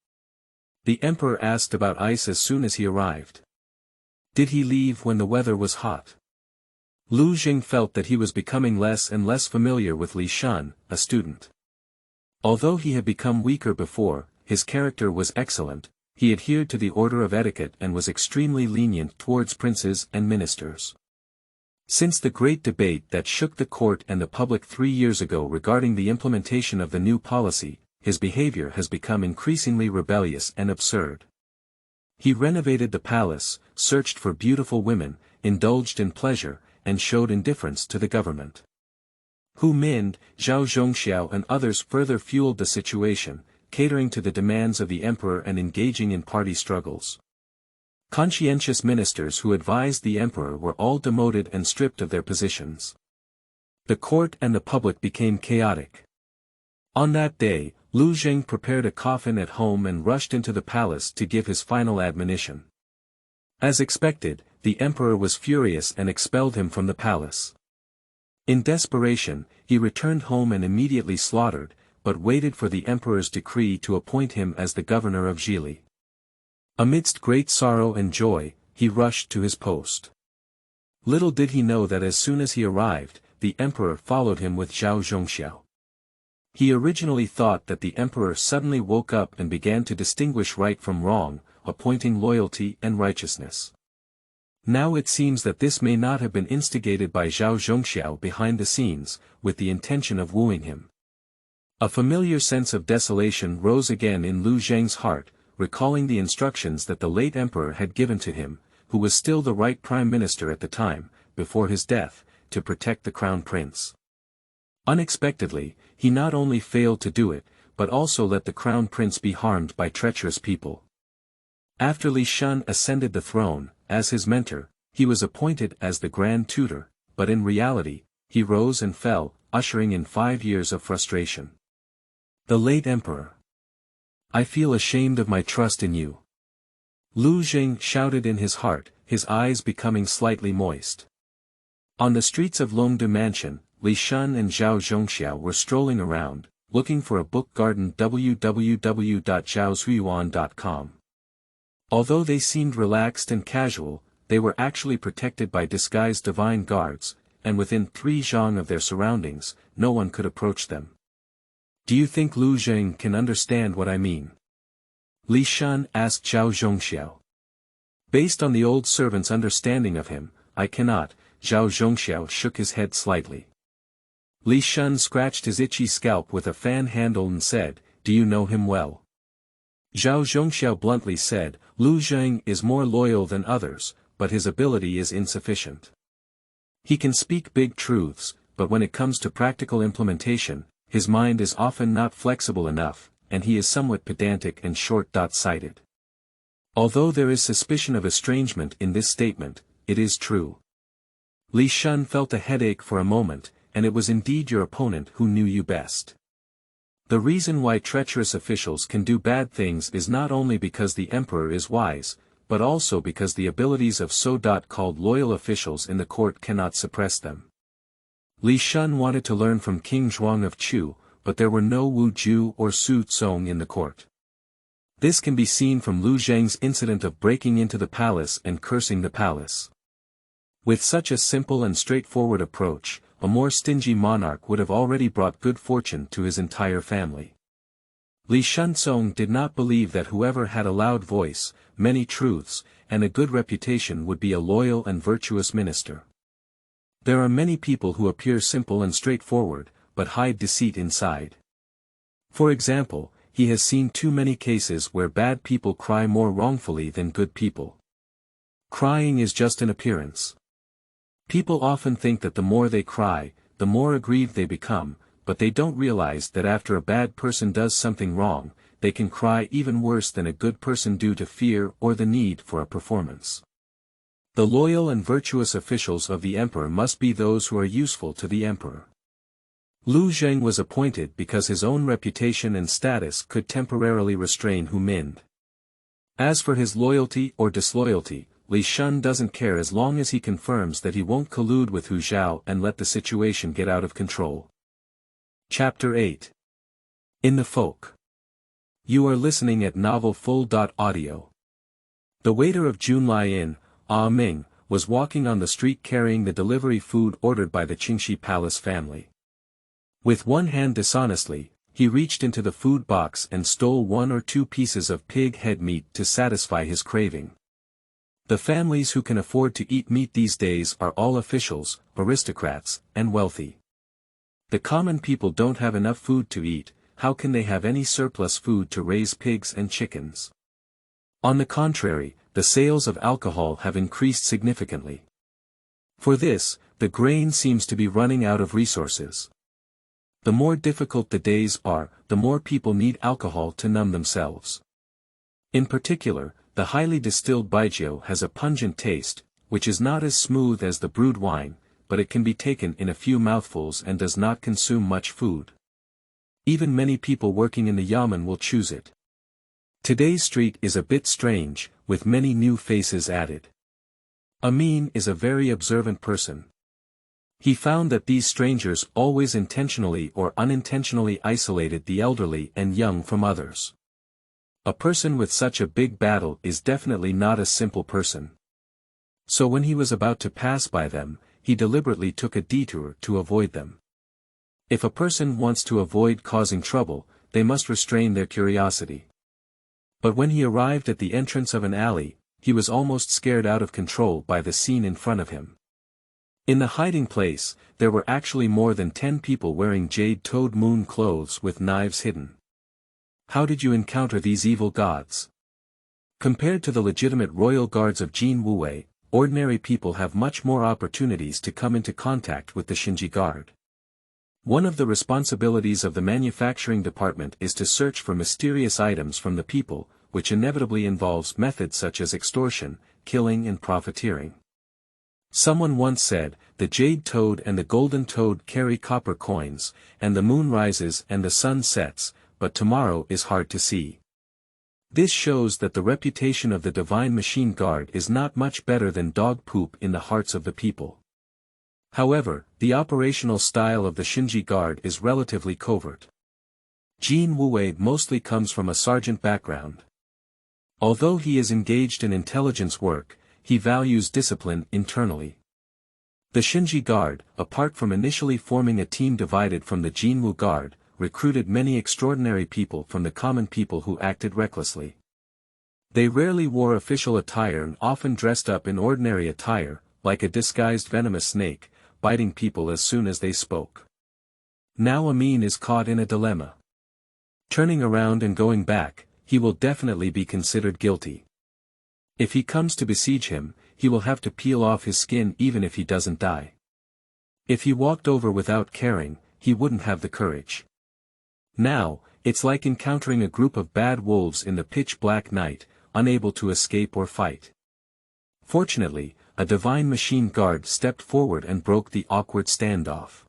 The emperor asked about ice as soon as he arrived. Did he leave when the weather was hot? Lu Zheng felt that he was becoming less and less familiar with Li Shun, a student. Although he had become weaker before, his character was excellent, he adhered to the order of etiquette and was extremely lenient towards princes and ministers. Since the great debate that shook the court and the public 3 years ago regarding the implementation of the new policy, his behavior has become increasingly rebellious and absurd. He renovated the palace, searched for beautiful women, indulged in pleasure, and showed indifference to the government. Hu Min, Zhao Zhongxiao and others further fueled the situation, catering to the demands of the emperor and engaging in party struggles. Conscientious ministers who advised the emperor were all demoted and stripped of their positions. The court and the public became chaotic. On that day, Lu Zheng prepared a coffin at home and rushed into the palace to give his final admonition. As expected, the emperor was furious and expelled him from the palace. In desperation, he returned home and immediately slaughtered, but waited for the emperor's decree to appoint him as the governor of Zhili. Amidst great sorrow and joy, he rushed to his post. Little did he know that as soon as he arrived, the emperor followed him with Zhao Zhongxiao. He originally thought that the emperor suddenly woke up and began to distinguish right from wrong, appointing loyalty and righteousness. Now it seems that this may not have been instigated by Zhao Zhongxiao behind the scenes, with the intention of wooing him. A familiar sense of desolation rose again in Lu Zheng's heart, recalling the instructions that the late emperor had given to him, who was still the right prime minister at the time, before his death, to protect the crown prince. Unexpectedly, he not only failed to do it, but also let the crown prince be harmed by treacherous people. After Li Shun ascended the throne, as his mentor, he was appointed as the grand tutor, but in reality, he rose and fell, ushering in 5 years of frustration. The late emperor. I feel ashamed of my trust in you. Lu Zheng shouted in his heart, his eyes becoming slightly moist. On the streets of Longde Mansion, Li Shun and Zhao Gonggong were strolling around, looking for a book garden www.zhaozhuiyuan.com. Although they seemed relaxed and casual, they were actually protected by disguised divine guards, and within 3 zhang of their surroundings, no one could approach them. Do you think Lu Zheng can understand what I mean? Li Shun asked Zhao Gonggong. Based on the old servant's understanding of him, I cannot. Zhao Gonggong shook his head slightly. Li Shun scratched his itchy scalp with a fan handle and said, "Do you know him well?" Zhao Gonggong bluntly said, "Lu Zheng is more loyal than others, but his ability is insufficient. He can speak big truths, but when it comes to practical implementation, his mind is often not flexible enough, and he is somewhat pedantic and short-sighted." Although there is suspicion of estrangement in this statement, it is true. Li Shun felt a headache for a moment, and it was indeed your opponent who knew you best. The reason why treacherous officials can do bad things is not only because the emperor is wise, but also because the abilities of so-called loyal officials in the court cannot suppress them. Li Shun wanted to learn from King Zhuang of Chu, but there were no Wu Ju or Su Tsong in the court. This can be seen from Lu Zheng's incident of breaking into the palace and cursing the palace. With such a simple and straightforward approach, a more stingy monarch would have already brought good fortune to his entire family. Li Shunzong did not believe that whoever had a loud voice, many truths, and a good reputation would be a loyal and virtuous minister. There are many people who appear simple and straightforward, but hide deceit inside. For example, he has seen too many cases where bad people cry more wrongfully than good people. Crying is just an appearance. People often think that the more they cry, the more aggrieved they become, but they don't realize that after a bad person does something wrong, they can cry even worse than a good person due to fear or the need for a performance. The loyal and virtuous officials of the emperor must be those who are useful to the emperor. Lu Zheng was appointed because his own reputation and status could temporarily restrain Hu Min. As for his loyalty or disloyalty, Li Shun doesn't care as long as he confirms that he won't collude with Hu Zhao and let the situation get out of control. Chapter 8. In the Folk. You are listening at novelfull.audio. The waiter of Junlai Inn, Ming, was walking on the street carrying the delivery food ordered by the Qingxi Palace family. With one hand dishonestly, he reached into the food box and stole 1 or 2 pieces of pig head meat to satisfy his craving. The families who can afford to eat meat these days are all officials, aristocrats, and wealthy. The common people don't have enough food to eat, how can they have any surplus food to raise pigs and chickens? On the contrary, the sales of alcohol have increased significantly. For this, the grain seems to be running out of resources. The more difficult the days are, the more people need alcohol to numb themselves. In particular, the highly distilled baijiu has a pungent taste, which is not as smooth as the brewed wine, but it can be taken in a few mouthfuls and does not consume much food. Even many people working in the yamen will choose it. Today's street is a bit strange, with many new faces added. Amin is a very observant person. He found that these strangers always intentionally or unintentionally isolated the elderly and young from others. A person with such a big battle is definitely not a simple person. So when he was about to pass by them, he deliberately took a detour to avoid them. If a person wants to avoid causing trouble, they must restrain their curiosity. But when he arrived at the entrance of an alley, he was almost scared out of control by the scene in front of him. In the hiding place, there were actually more than 10 people wearing jade-toed moon clothes with knives hidden. How did you encounter these evil gods? Compared to the legitimate royal guards of Jin Wuwei, ordinary people have much more opportunities to come into contact with the Xinji Guard. One of the responsibilities of the manufacturing department is to search for mysterious items from the people, which inevitably involves methods such as extortion, killing and profiteering. Someone once said, the jade toad and the golden toad carry copper coins, and the moon rises and the sun sets, but tomorrow is hard to see. This shows that the reputation of the divine machine guard is not much better than dog poop in the hearts of the people. However, the operational style of the Xinji Guard is relatively covert. Jin Wuwei mostly comes from a sergeant background. Although he is engaged in intelligence work, he values discipline internally. The Xinji Guard, apart from initially forming a team divided from the Jinwu Guard, recruited many extraordinary people from the common people who acted recklessly. They rarely wore official attire and often dressed up in ordinary attire, like a disguised venomous snake, biting people as soon as they spoke. Now Amin is caught in a dilemma. Turning around and going back, he will definitely be considered guilty. If he comes to besiege him, he will have to peel off his skin even if he doesn't die. If he walked over without caring, he wouldn't have the courage. Now, it's like encountering a group of bad wolves in the pitch-black night, unable to escape or fight. Fortunately, a divine machine guard stepped forward and broke the awkward standoff.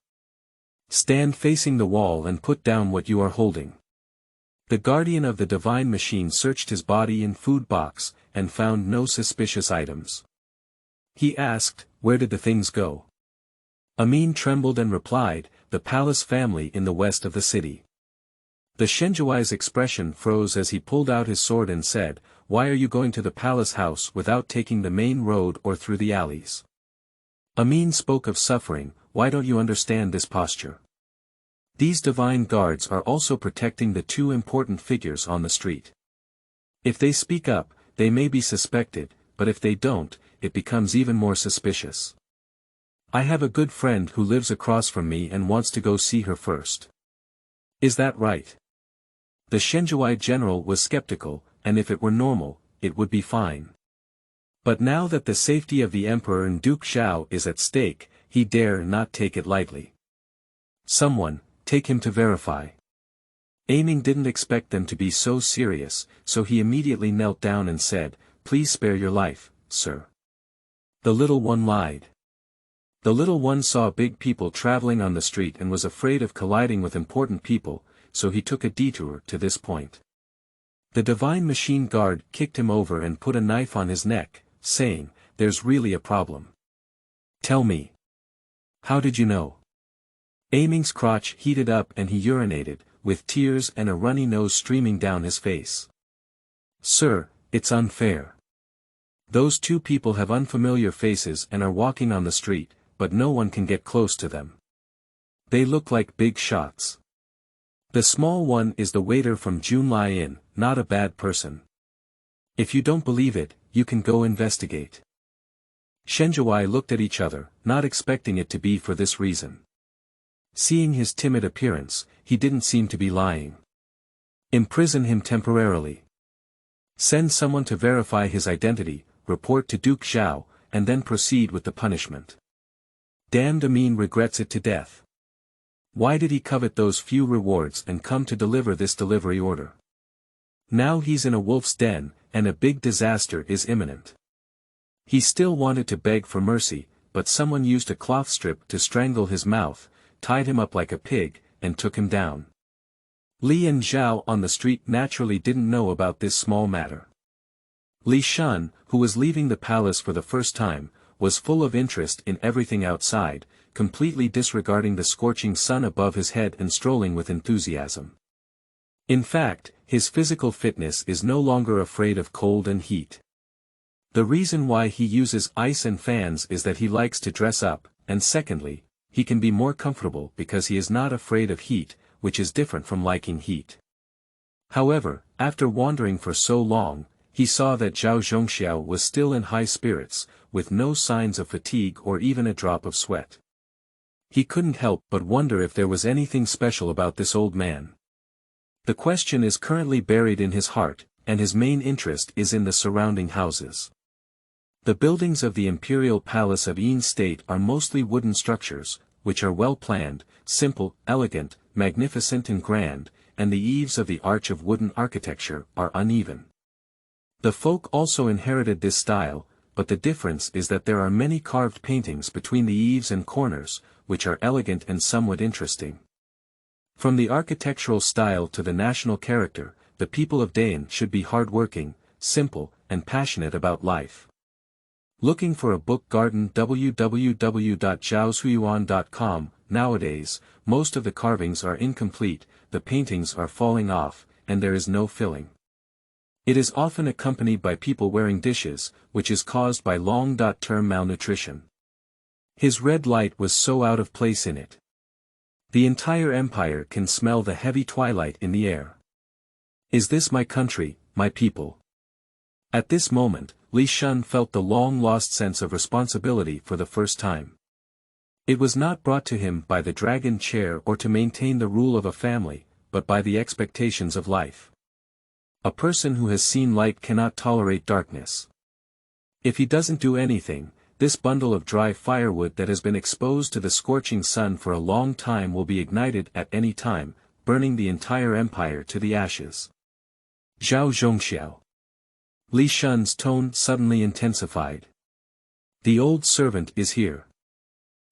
Stand facing the wall and put down what you are holding. The guardian of the divine machine searched his body and food box, and found no suspicious items. He asked, "Where did the things go?" Amin trembled and replied, "The palace family in the west of the city." The Shenzhuai's expression froze as he pulled out his sword and said, "Why are you going to the palace house without taking the main road or through the alleys?" Amin spoke of suffering. "Why don't you understand this posture? These divine guards are also protecting the two important figures on the street. If they speak up, they may be suspected, but if they don't, it becomes even more suspicious. I have a good friend who lives across from me and wants to go see her first. Is that right?" The Shenzhuai general was skeptical, and if it were normal, it would be fine. But now that the safety of the emperor and Duke Xiao is at stake, he dare not take it lightly. "Someone, take him to verify." Aiming didn't expect them to be so serious, so he immediately knelt down and said, "Please spare your life, sir." The little one lied. The little one saw big people traveling on the street and was afraid of colliding with important people, so he took a detour to this point. The divine machine guard kicked him over and put a knife on his neck, saying, "There's really a problem. Tell me. How did you know?" Aiming's crotch heated up and he urinated, with tears and a runny nose streaming down his face. "Sir, it's unfair. Those two people have unfamiliar faces and are walking on the street, but no one can get close to them. They look like big shots. The small one is the waiter from Junlai Inn, not a bad person. If you don't believe it, you can go investigate." Shenzhuai looked at each other, not expecting it to be for this reason. Seeing his timid appearance, he didn't seem to be lying. Imprison him temporarily. Send someone to verify his identity, report to Duke Xiao, and then proceed with the punishment. Damned Amin regrets it to death. Why did he covet those few rewards and come to deliver this delivery order? Now he's in a wolf's den, and a big disaster is imminent. He still wanted to beg for mercy, but someone used a cloth strip to strangle his mouth, tied him up like a pig, and took him down. Li and Zhao on the street naturally didn't know about this small matter. Li Shan, who was leaving the palace for the first time, was full of interest in everything outside, completely disregarding the scorching sun above his head and strolling with enthusiasm. In fact, his physical fitness is no longer afraid of cold and heat. The reason why he uses ice and fans is that he likes to dress up, and secondly, he can be more comfortable because he is not afraid of heat, which is different from liking heat. However, after wandering for so long, he saw that Zhao Zhongxiao was still in high spirits, with no signs of fatigue or even a drop of sweat. He couldn't help but wonder if there was anything special about this old man. The question is currently buried in his heart, and his main interest is in the surrounding houses. The buildings of the imperial palace of Yin State are mostly wooden structures, which are well planned, simple, elegant, magnificent and grand, and the eaves of the arch of wooden architecture are uneven. The folk also inherited this style, but the difference is that there are many carved paintings between the eaves and corners, which are elegant and somewhat interesting. From the architectural style to the national character, the people of Dayan should be hard-working, simple, and passionate about life. Looking for a book garden www.zhaoxuan.com. Nowadays, most of the carvings are incomplete, the paintings are falling off, and there is no filling. It is often accompanied by people wearing dishes, which is caused by long-term malnutrition. His red light was so out of place in it. The entire empire can smell the heavy twilight in the air. Is this my country, my people? At this moment, Li Shun felt the long-lost sense of responsibility for the first time. It was not brought to him by the dragon chair or to maintain the rule of a family, but by the expectations of life. A person who has seen light cannot tolerate darkness. If he doesn't do anything, this bundle of dry firewood that has been exposed to the scorching sun for a long time will be ignited at any time, burning the entire empire to the ashes. Zhao Zhongxiao. Li Shun's tone suddenly intensified. The old servant is here.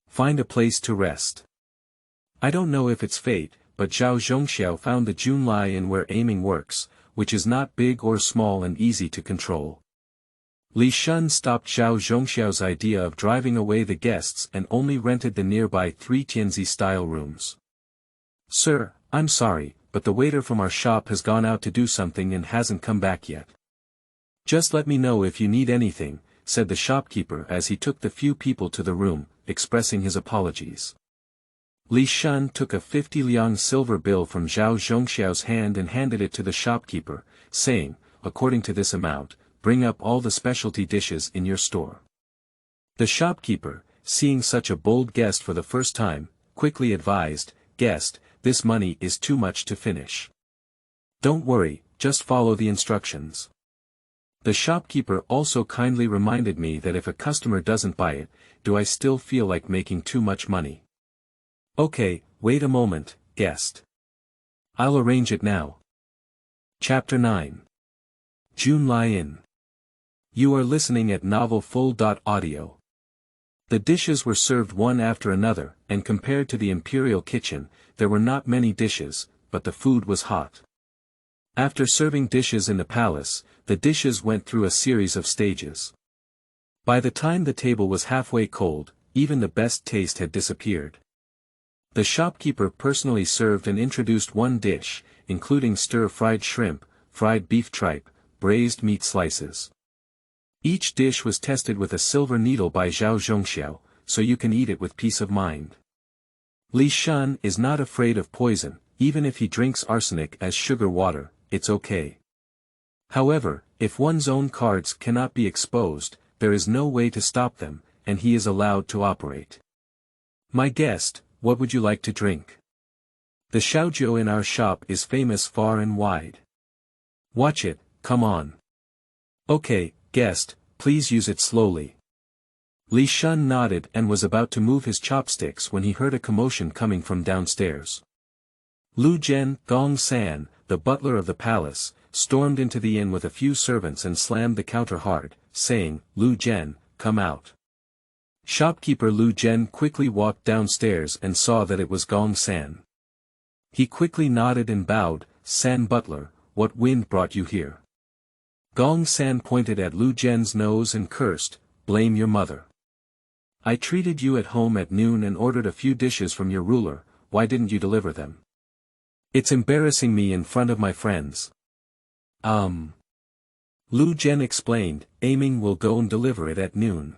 Find a place to rest. I don't know if it's fate, but Zhao Zhongxiao found the Junlai Inn where aiming works, which is not big or small and easy to control. Li Shun stopped Zhao Zhongxiao's idea of driving away the guests and only rented the nearby 3 Tianzi-style rooms. Sir, I'm sorry, but the waiter from our shop has gone out to do something and hasn't come back yet. Just let me know if you need anything, said the shopkeeper as he took the few people to the room, expressing his apologies. Li Shun took a 50 liang silver bill from Zhao Zhongxiao's hand and handed it to the shopkeeper, saying, according to this amount, bring up all the specialty dishes in your store. The shopkeeper, seeing such a bold guest for the first time, quickly advised, guest, this money is too much to finish. Don't worry, just follow the instructions. The shopkeeper also kindly reminded me that if a customer doesn't buy it, do I still feel like making too much money? Okay, wait a moment, guest. I'll arrange it now. Chapter 9. Junlai Inn. You are listening at novelfull.audio. The dishes were served one after another, and compared to the imperial kitchen, there were not many dishes, but the food was hot. After serving dishes in the palace, the dishes went through a series of stages. By the time the table was halfway cold, even the best taste had disappeared. The shopkeeper personally served and introduced one dish, including stir-fried shrimp, fried beef tripe, braised meat slices. Each dish was tested with a silver needle by Zhao Zhongxiao, so you can eat it with peace of mind. Li Shun is not afraid of poison, even if he drinks arsenic as sugar water, it's okay. However, if one's own cards cannot be exposed, there is no way to stop them, and he is allowed to operate. My guest, what would you like to drink? The xiaojiu in our shop is famous far and wide. Watch it, come on. Okay, guest, please use it slowly. Li Shun nodded and was about to move his chopsticks when he heard a commotion coming from downstairs. Lu Zhen Gong San, the butler of the palace, stormed into the inn with a few servants and slammed the counter hard, saying, Lu Zhen, come out. Shopkeeper Lu Zhen quickly walked downstairs and saw that it was Gong San. He quickly nodded and bowed, San butler, what wind brought you here? Gong San pointed at Lu Zhen's nose and cursed, blame your mother. I treated you at home at noon and ordered a few dishes from your ruler, why didn't you deliver them? It's embarrassing me in front of my friends. Lu Zhen explained, aiming will go and deliver it at noon.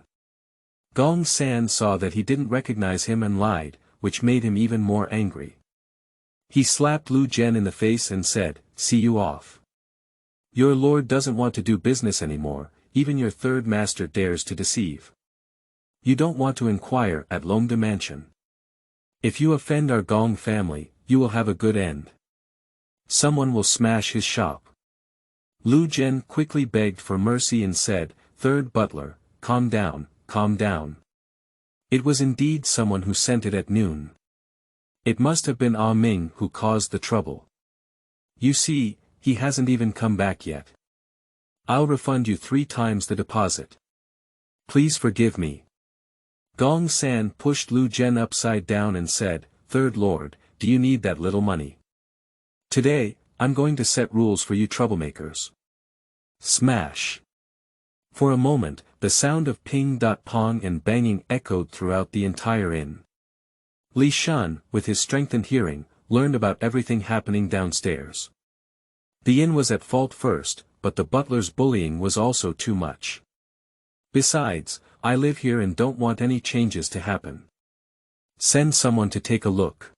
Gong San saw that he didn't recognize him and lied, which made him even more angry. He slapped Lu Zhen in the face and said, see you off. Your lord doesn't want to do business anymore, even your third master dares to deceive. You don't want to inquire at Longde Mansion. If you offend our Gong family, you will have a good end. Someone will smash his shop. Lu Zhen quickly begged for mercy and said, third butler, calm down, calm down. It was indeed someone who sent it at noon. It must have been Ah Ming who caused the trouble. You see, he hasn't even come back yet. I'll refund you 3 times the deposit. Please forgive me. Gong San pushed Lu Zhen upside down and said, third lord, do you need that little money? Today, I'm going to set rules for you troublemakers. Smash. For a moment, The sound of ping-pong and banging echoed throughout the entire inn. Li Shan, with his strengthened hearing, learned about everything happening downstairs. The inn was at fault first, but the butler's bullying was also too much. Besides, I live here and don't want any changes to happen. Send someone to take a look.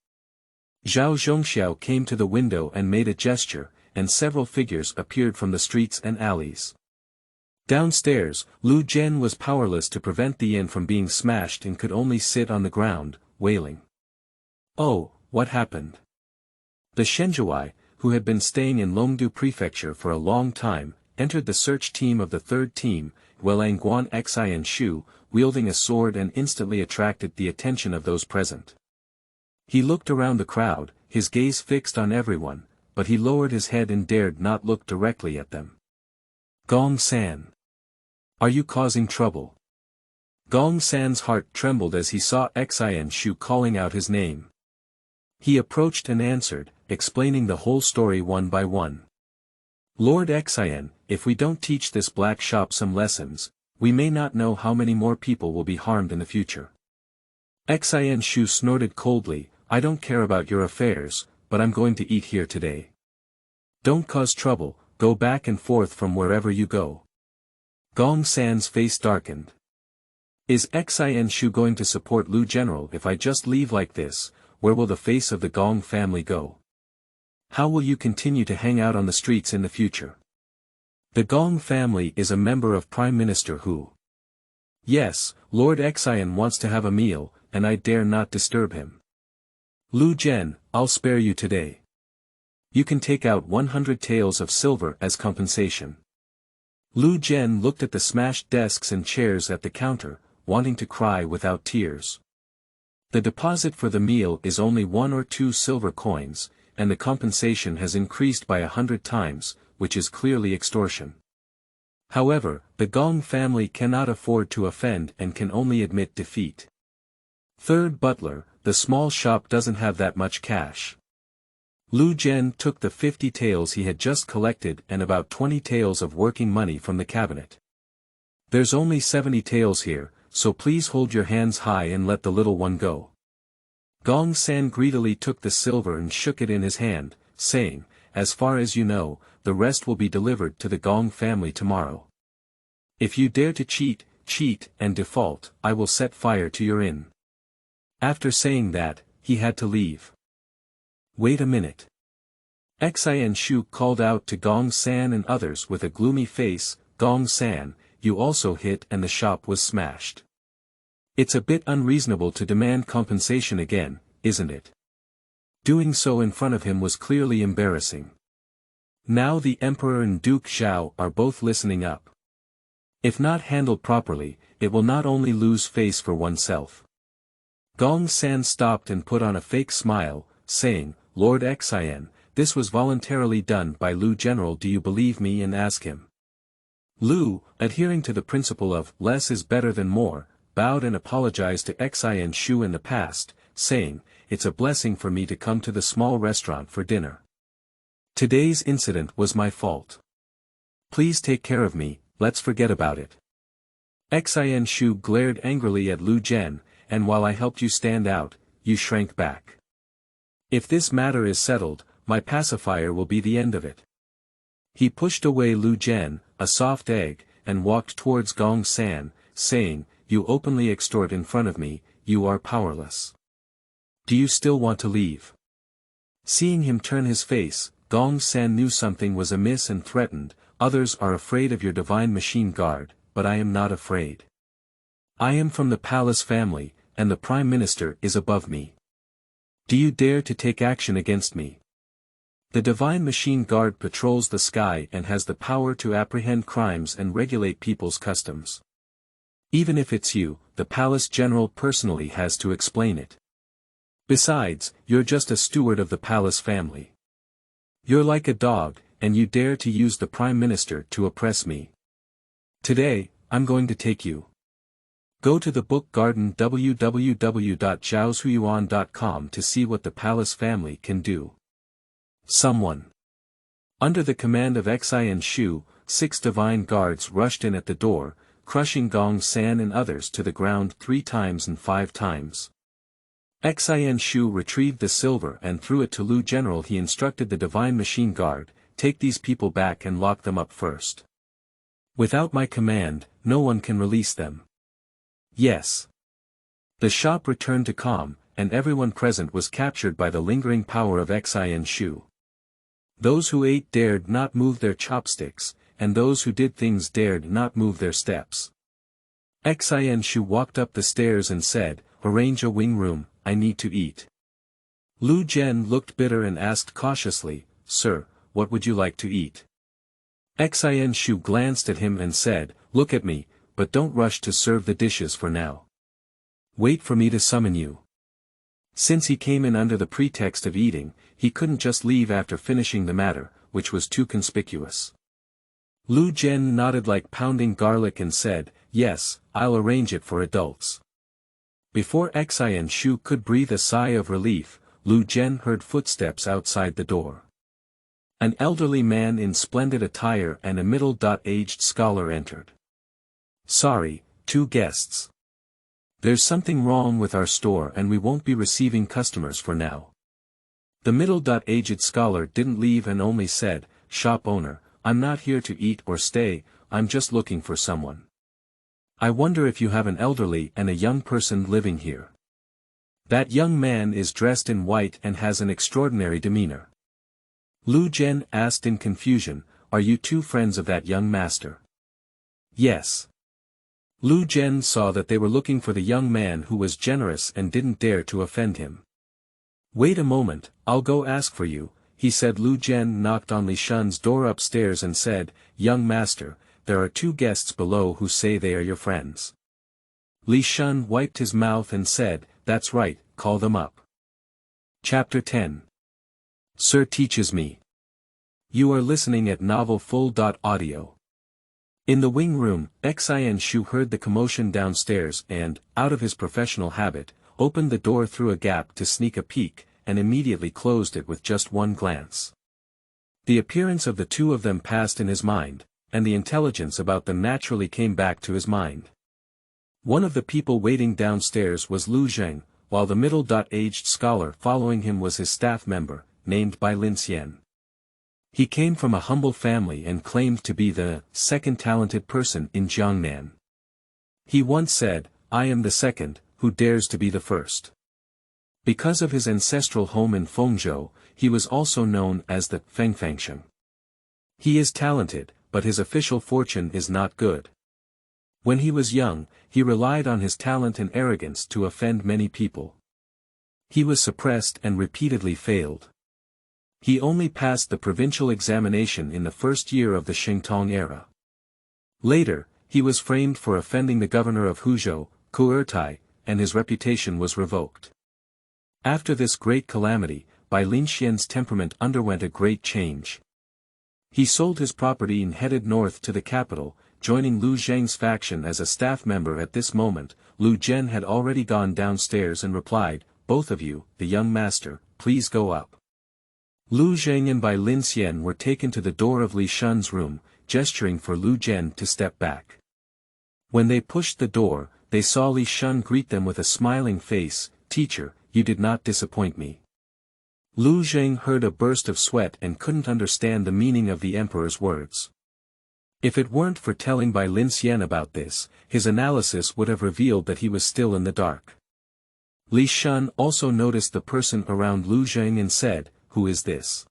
Zhao Zhongxiao came to the window and made a gesture, and several figures appeared from the streets and alleys. Downstairs, Lu Jian was powerless to prevent the inn from being smashed and could only sit on the ground, wailing. Oh, what happened? The Shenzhuai, who had been staying in Longdu Prefecture for a long time, entered the search team of the third team, Welangguan Xian Shu, wielding a sword and instantly attracted the attention of those present. He looked around the crowd, his gaze fixed on everyone, but he lowered his head and dared not look directly at them. Gong San. Are you causing trouble? Gong San's heart trembled as he saw Xian Shu calling out his name. He approached and answered, explaining the whole story one by one. Lord Xian, if we don't teach this black shop some lessons, we may not know how many more people will be harmed in the future. Xian Shu snorted coldly, I don't care about your affairs, but I'm going to eat here today. Don't cause trouble, go back and forth from wherever you go. Gong San's face darkened. Is Xian Shu going to support Lu General if I just leave like this? Where will the face of the Gong family go? How will you continue to hang out on the streets in the future? The Gong family is a member of Prime Minister Hu. Yes, Lord Xian wants to have a meal, and I dare not disturb him. Lu Jian, I'll spare you today. You can take out 100 taels of silver as compensation. Lu Jian looked at the smashed desks and chairs at the counter, wanting to cry without tears. The deposit for the meal is only 1 or 2 silver coins, and the compensation has increased by 100 times, which is clearly extortion. However, the Gong family cannot afford to offend and can only admit defeat. Third butler, the small shop doesn't have that much cash. Lu Jian took the 50 taels he had just collected and about 20 taels of working money from the cabinet. There's only 70 taels here, so please hold your hands high and let the little one go. Gong San greedily took the silver and shook it in his hand, saying, as far as you know, the rest will be delivered to the Gong family tomorrow. If you dare to cheat, and default, I will set fire to your inn. After saying that, he had to leave. Wait a minute. Xian Shu called out to Gong San and others with a gloomy face, Gong San, you also hit and the shop was smashed. It's a bit unreasonable to demand compensation again, isn't it? Doing so in front of him was clearly embarrassing. Now the Emperor and Duke Zhao are both listening up. If not handled properly, it will not only lose face for oneself. Gong San stopped and put on a fake smile, saying, Lord Xian, this was voluntarily done by Lu General, do you believe me and ask him? Lu, adhering to the principle of less is better than more, bowed and apologized to Xian Shu in the past, saying, it's a blessing for me to come to the small restaurant for dinner. Today's incident was my fault. Please take care of me, let's forget about it. Xian Shu glared angrily at Lu Jian, and while I helped you stand out, you shrank back. If this matter is settled, my pacifier will be the end of it. He pushed away Lu Jian, a soft egg, and walked towards Gong San, saying, you openly extort in front of me, you are powerless. Do you still want to leave? Seeing him turn his face, Gong San knew something was amiss and threatened, others are afraid of your divine machine guard, but I am not afraid. I am from the palace family, and the Prime Minister is above me. Do you dare to take action against me? The Divine Machine Guard patrols the sky and has the power to apprehend crimes and regulate people's customs. Even if it's you, the palace general personally has to explain it. Besides, you're just a steward of the palace family. You're like a dog, and you dare to use the Prime Minister to oppress me. Today, I'm going to take you. Go to the book garden www.zhaoshuyuan.com to see what the palace family can do. Someone. Under the command of Xian Shu, 6 divine guards rushed in at the door, crushing Gong San and others to the ground 3 times and 5 times. Xianxia retrieved the silver and threw it to Lu General. He instructed the divine machine guard, take these people back and lock them up first. Without my command, no one can release them. Yes. The shop returned to calm, and everyone present was captured by the lingering power of Xianxia. Those who ate dared not move their chopsticks, and those who did things dared not move their steps. Xianxia walked up the stairs and said, arrange a wing room, I need to eat. Lu Zhen looked bitter and asked cautiously, Sir, what would you like to eat? Xianxia glanced at him and said, look at me, but don't rush to serve the dishes for now. Wait for me to summon you. Since he came in under the pretext of eating, he couldn't just leave after finishing the matter, which was too conspicuous. Lu Zhen nodded like pounding garlic and said, yes, I'll arrange it for adults. Before Xianxia could breathe a sigh of relief, Lu Zhen heard footsteps outside the door. An elderly man in splendid attire and a middle-aged scholar entered. Sorry, 2 guests. There's something wrong with our store and we won't be receiving customers for now. The middle-aged scholar didn't leave and only said, shop owner, I'm not here to eat or stay, I'm just looking for someone. I wonder if you have an elderly and a young person living here. That young man is dressed in white and has an extraordinary demeanor. Lu Zhen asked in confusion, are you 2 friends of that young master? Yes. Lu Zhen saw that they were looking for the young man who was generous and didn't dare to offend him. Wait a moment, I'll go ask for you, he said. Lu Zhen knocked on Li Shun's door upstairs and said, young master, there are 2 guests below who say they are your friends. Li Shun wiped his mouth and said, that's right, call them up. Chapter 10. Sir teaches me. You are listening at novelfull.audio. In the wing room, Xianxia heard the commotion downstairs and, out of his professional habit, opened the door through a gap to sneak a peek, and immediately closed it with just one glance. The appearance of the 2 of them passed in his mind, and the intelligence about them naturally came back to his mind. One of the people waiting downstairs was Lu Zheng, while the middle-aged scholar following him was his staff member, named Bai Linxian. He came from a humble family and claimed to be the second talented person in Jiangnan. He once said, I am the second, who dares to be the first. Because of his ancestral home in Fengzhou, he was also known as the Fengfangsheng. He is talented, but his official fortune is not good. When he was young, he relied on his talent and arrogance to offend many people. He was suppressed and repeatedly failed. He only passed the provincial examination in the first year of the Xingtong era. Later, he was framed for offending the governor of Huzhou, Kuertai, and his reputation was revoked. After this great calamity, Bai Linxian's temperament underwent a great change. He sold his property and headed north to the capital, joining Lu Zheng's faction as a staff member. At this moment, Lu Zhen had already gone downstairs and replied, both of you, the young master, please go up. Lu Zheng and Bai Linxian were taken to the door of Li Shun's room, gesturing for Lu Zhen to step back. When they pushed the door, they saw Li Shun greet them with a smiling face, teacher, you did not disappoint me. Lu Zheng heard a burst of sweat and couldn't understand the meaning of the emperor's words. If it weren't for telling Bai Linxian about this, his analysis would have revealed that he was still in the dark. Li Shun also noticed the person around Lu Zheng and said, who is this?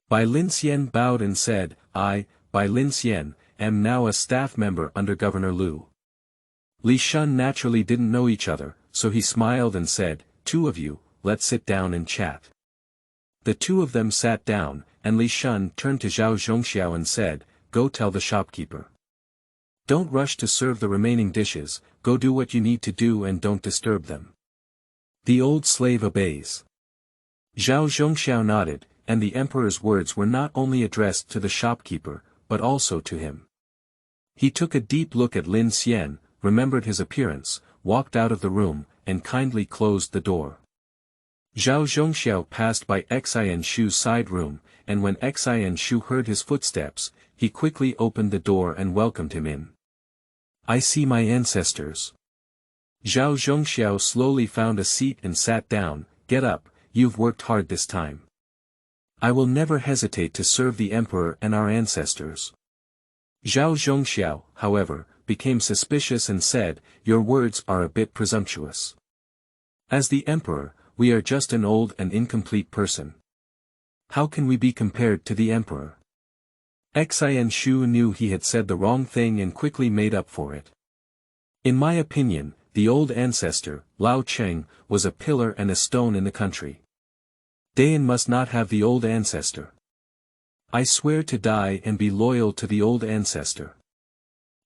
Bai Linxian bowed and said, I, Bai Linxian, am now a staff member under Governor Lu. Li Shun naturally didn't know each other, so he smiled and said, 2 of you, let's sit down and chat. The 2 of them sat down, and Li Shun turned to Zhao Gonggong and said, go tell the shopkeeper. Don't rush to serve the remaining dishes, go do what you need to do and don't disturb them. The old slave obeys. Zhao Gonggong nodded, and the emperor's words were not only addressed to the shopkeeper, but also to him. He took a deep look at Lin Xian, remembered his appearance, walked out of the room, and kindly closed the door. Zhao Gonggong passed by Xianxia's side room, and when Xianxia heard his footsteps, he quickly opened the door and welcomed him in. I see my ancestors. Zhao Zhongxiao slowly found a seat and sat down. Get up, you've worked hard this time. I will never hesitate to serve the emperor and our ancestors. Zhao Zhongxiao, however, became suspicious and said, your words are a bit presumptuous. As the emperor, we are just an old and incomplete person. How can we be compared to the emperor? Xianxia knew he had said the wrong thing and quickly made up for it. In my opinion, the old ancestor, Lao Cheng, was a pillar and a stone in the country. Dayan must not have the old ancestor. I swear to die and be loyal to the old ancestor.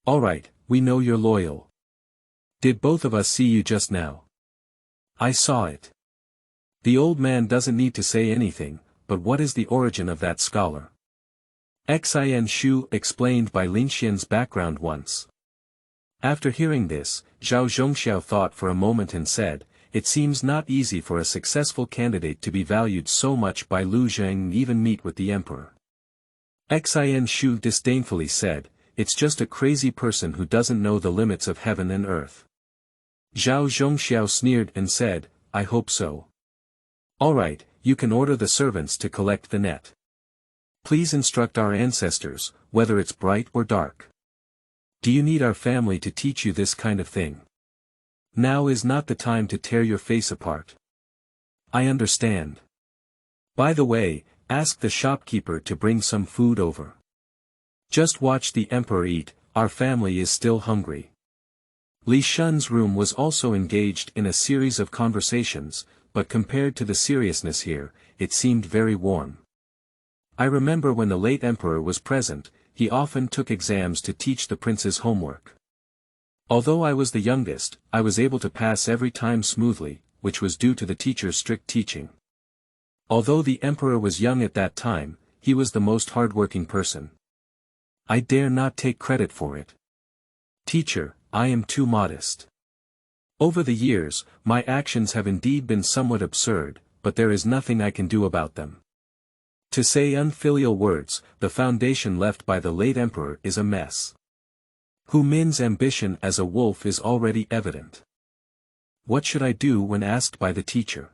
Alright, we know you're loyal. Did both of us see you just now? I saw it. The old man doesn't need to say anything, but what is the origin of that scholar? Xianxia explained by Linxian's background once. After hearing this, Zhao Zhongxiao thought for a moment and said, it seems not easy for a successful candidate to be valued so much by Lu Zheng and even meet with the emperor. Xianxia disdainfully said, it's just a crazy person who doesn't know the limits of heaven and earth. Zhao Zhongxiao sneered and said, I hope so. Alright, you can order the servants to collect the net. Please instruct our ancestors, whether it's bright or dark. Do you need our family to teach you this kind of thing? Now is not the time to tear your face apart. I understand. By the way, ask the shopkeeper to bring some food over. Just watch the emperor eat, our family is still hungry. Li Shun's room was also engaged in a series of conversations, but compared to the seriousness here, it seemed very warm. I remember when the late emperor was present, he often took exams to teach the prince's homework. Although I was the youngest, I was able to pass every time smoothly, which was due to the teacher's strict teaching. Although the emperor was young at that time, he was the most hardworking person. I dare not take credit for it. Teacher, I am too modest. Over the years, my actions have indeed been somewhat absurd, but there is nothing I can do about them. To say unfilial words, the foundation left by the late emperor is a mess. Hu Min's ambition as a wolf is already evident. What should I do when asked by the teacher?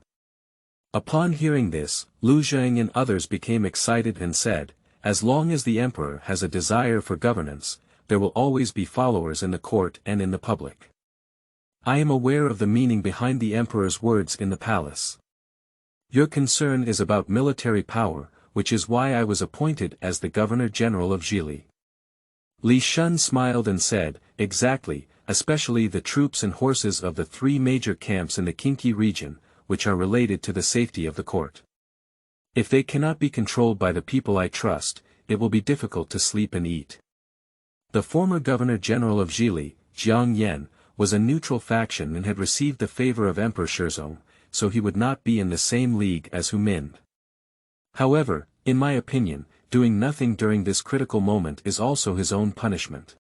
Upon hearing this, Lu Zheng and others became excited and said, as long as the emperor has a desire for governance, there will always be followers in the court and in the public. I am aware of the meaning behind the emperor's words in the palace. Your concern is about military power, which is why I was appointed as the Governor-General of Zhili. Li Shun smiled and said, exactly, especially the troops and horses of the 3 major camps in the Qingqi region, which are related to the safety of the court. If they cannot be controlled by the people I trust, it will be difficult to sleep and eat. The former Governor-General of Zhili, Jiang Yan, was a neutral faction and had received the favor of Emperor Shizong, so he would not be in the same league as Hu Min. However, in my opinion, doing nothing during this critical moment is also his own punishment.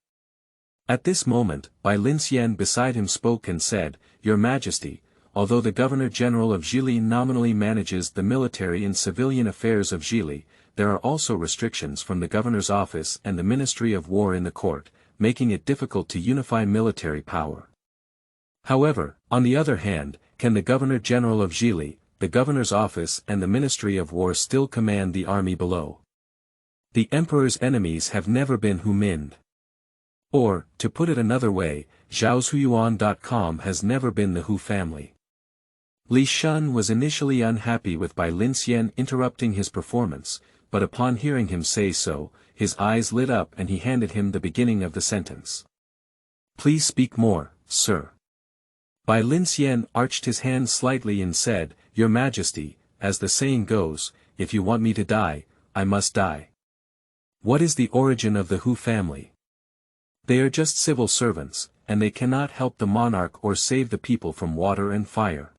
At this moment, Bai Linxian beside him spoke and said, Your Majesty, although the Governor-General of Zhili nominally manages the military and civilian affairs of Zhili, there are also restrictions from the Governor's office and the Ministry of War in the court, making it difficult to unify military power. However, on the other hand, can the Governor-General of Zhili, the Governor's office and the Ministry of War still command the army below? The Emperor's enemies have never been Hu Min. Or, to put it another way, Zhaoshuyuan.com has never been the Hu family. Li Shun was initially unhappy with Bai Linxian interrupting his performance, but upon hearing him say so, his eyes lit up and he handed him the beginning of the sentence. Please speak more, sir. Bai Linxian arched his hand slightly and said, Your Majesty, as the saying goes, if you want me to die, I must die. What is the origin of the Hu family? They are just civil servants, and they cannot help the monarch or save the people from water and fire.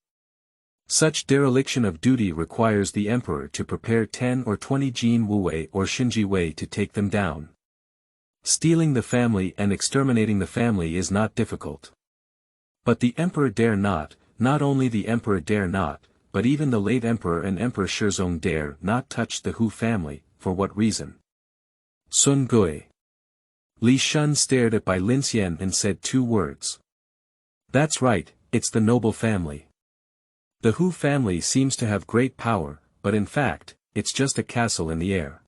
Such dereliction of duty requires the emperor to prepare 10 or 20 Jin Wuwei or Xinji Wei to take them down. Stealing the family and exterminating the family is not difficult. But the emperor dare not only the emperor dare not, but even the late emperor and Emperor Shizong dare not touch the Hu family. For what reason? Sun Gui. Li Shun stared at Bai Linxian and said 2 words. That's right, it's the noble family. The Hu family seems to have great power, but in fact, it's just a castle in the air.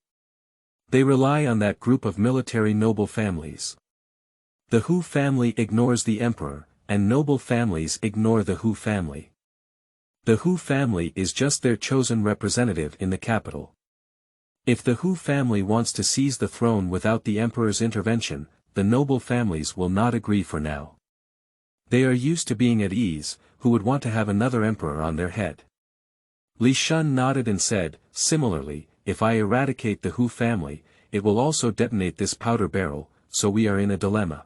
They rely on that group of military noble families. The Hu family ignores the emperor, and noble families ignore the Hu family. The Hu family is just their chosen representative in the capital. If the Hu family wants to seize the throne without the emperor's intervention, the noble families will not agree for now. They are used to being at ease, who would want to have another emperor on their head. Li Shun nodded and said, similarly, if I eradicate the Hu family, it will also detonate this powder barrel, so we are in a dilemma.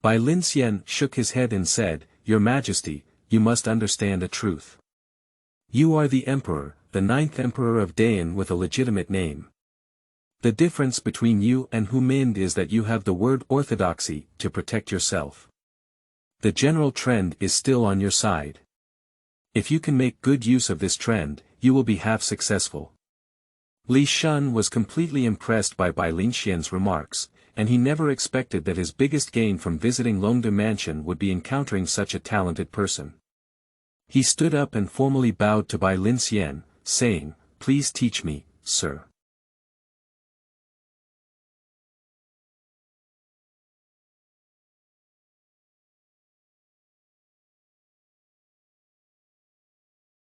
Bai Linxian shook his head and said, Your Majesty, you must understand a truth. You are the emperor, the 9th emperor of Dayan with a legitimate name. The difference between you and Hu Mind is that you have the word orthodoxy to protect yourself. The general trend is still on your side. If you can make good use of this trend, you will be half successful. Li Shun was completely impressed by Bai Linxian's remarks, and he never expected that his biggest gain from visiting Longde Mansion would be encountering such a talented person. He stood up and formally bowed to Bai Linxian, saying, Please teach me, sir.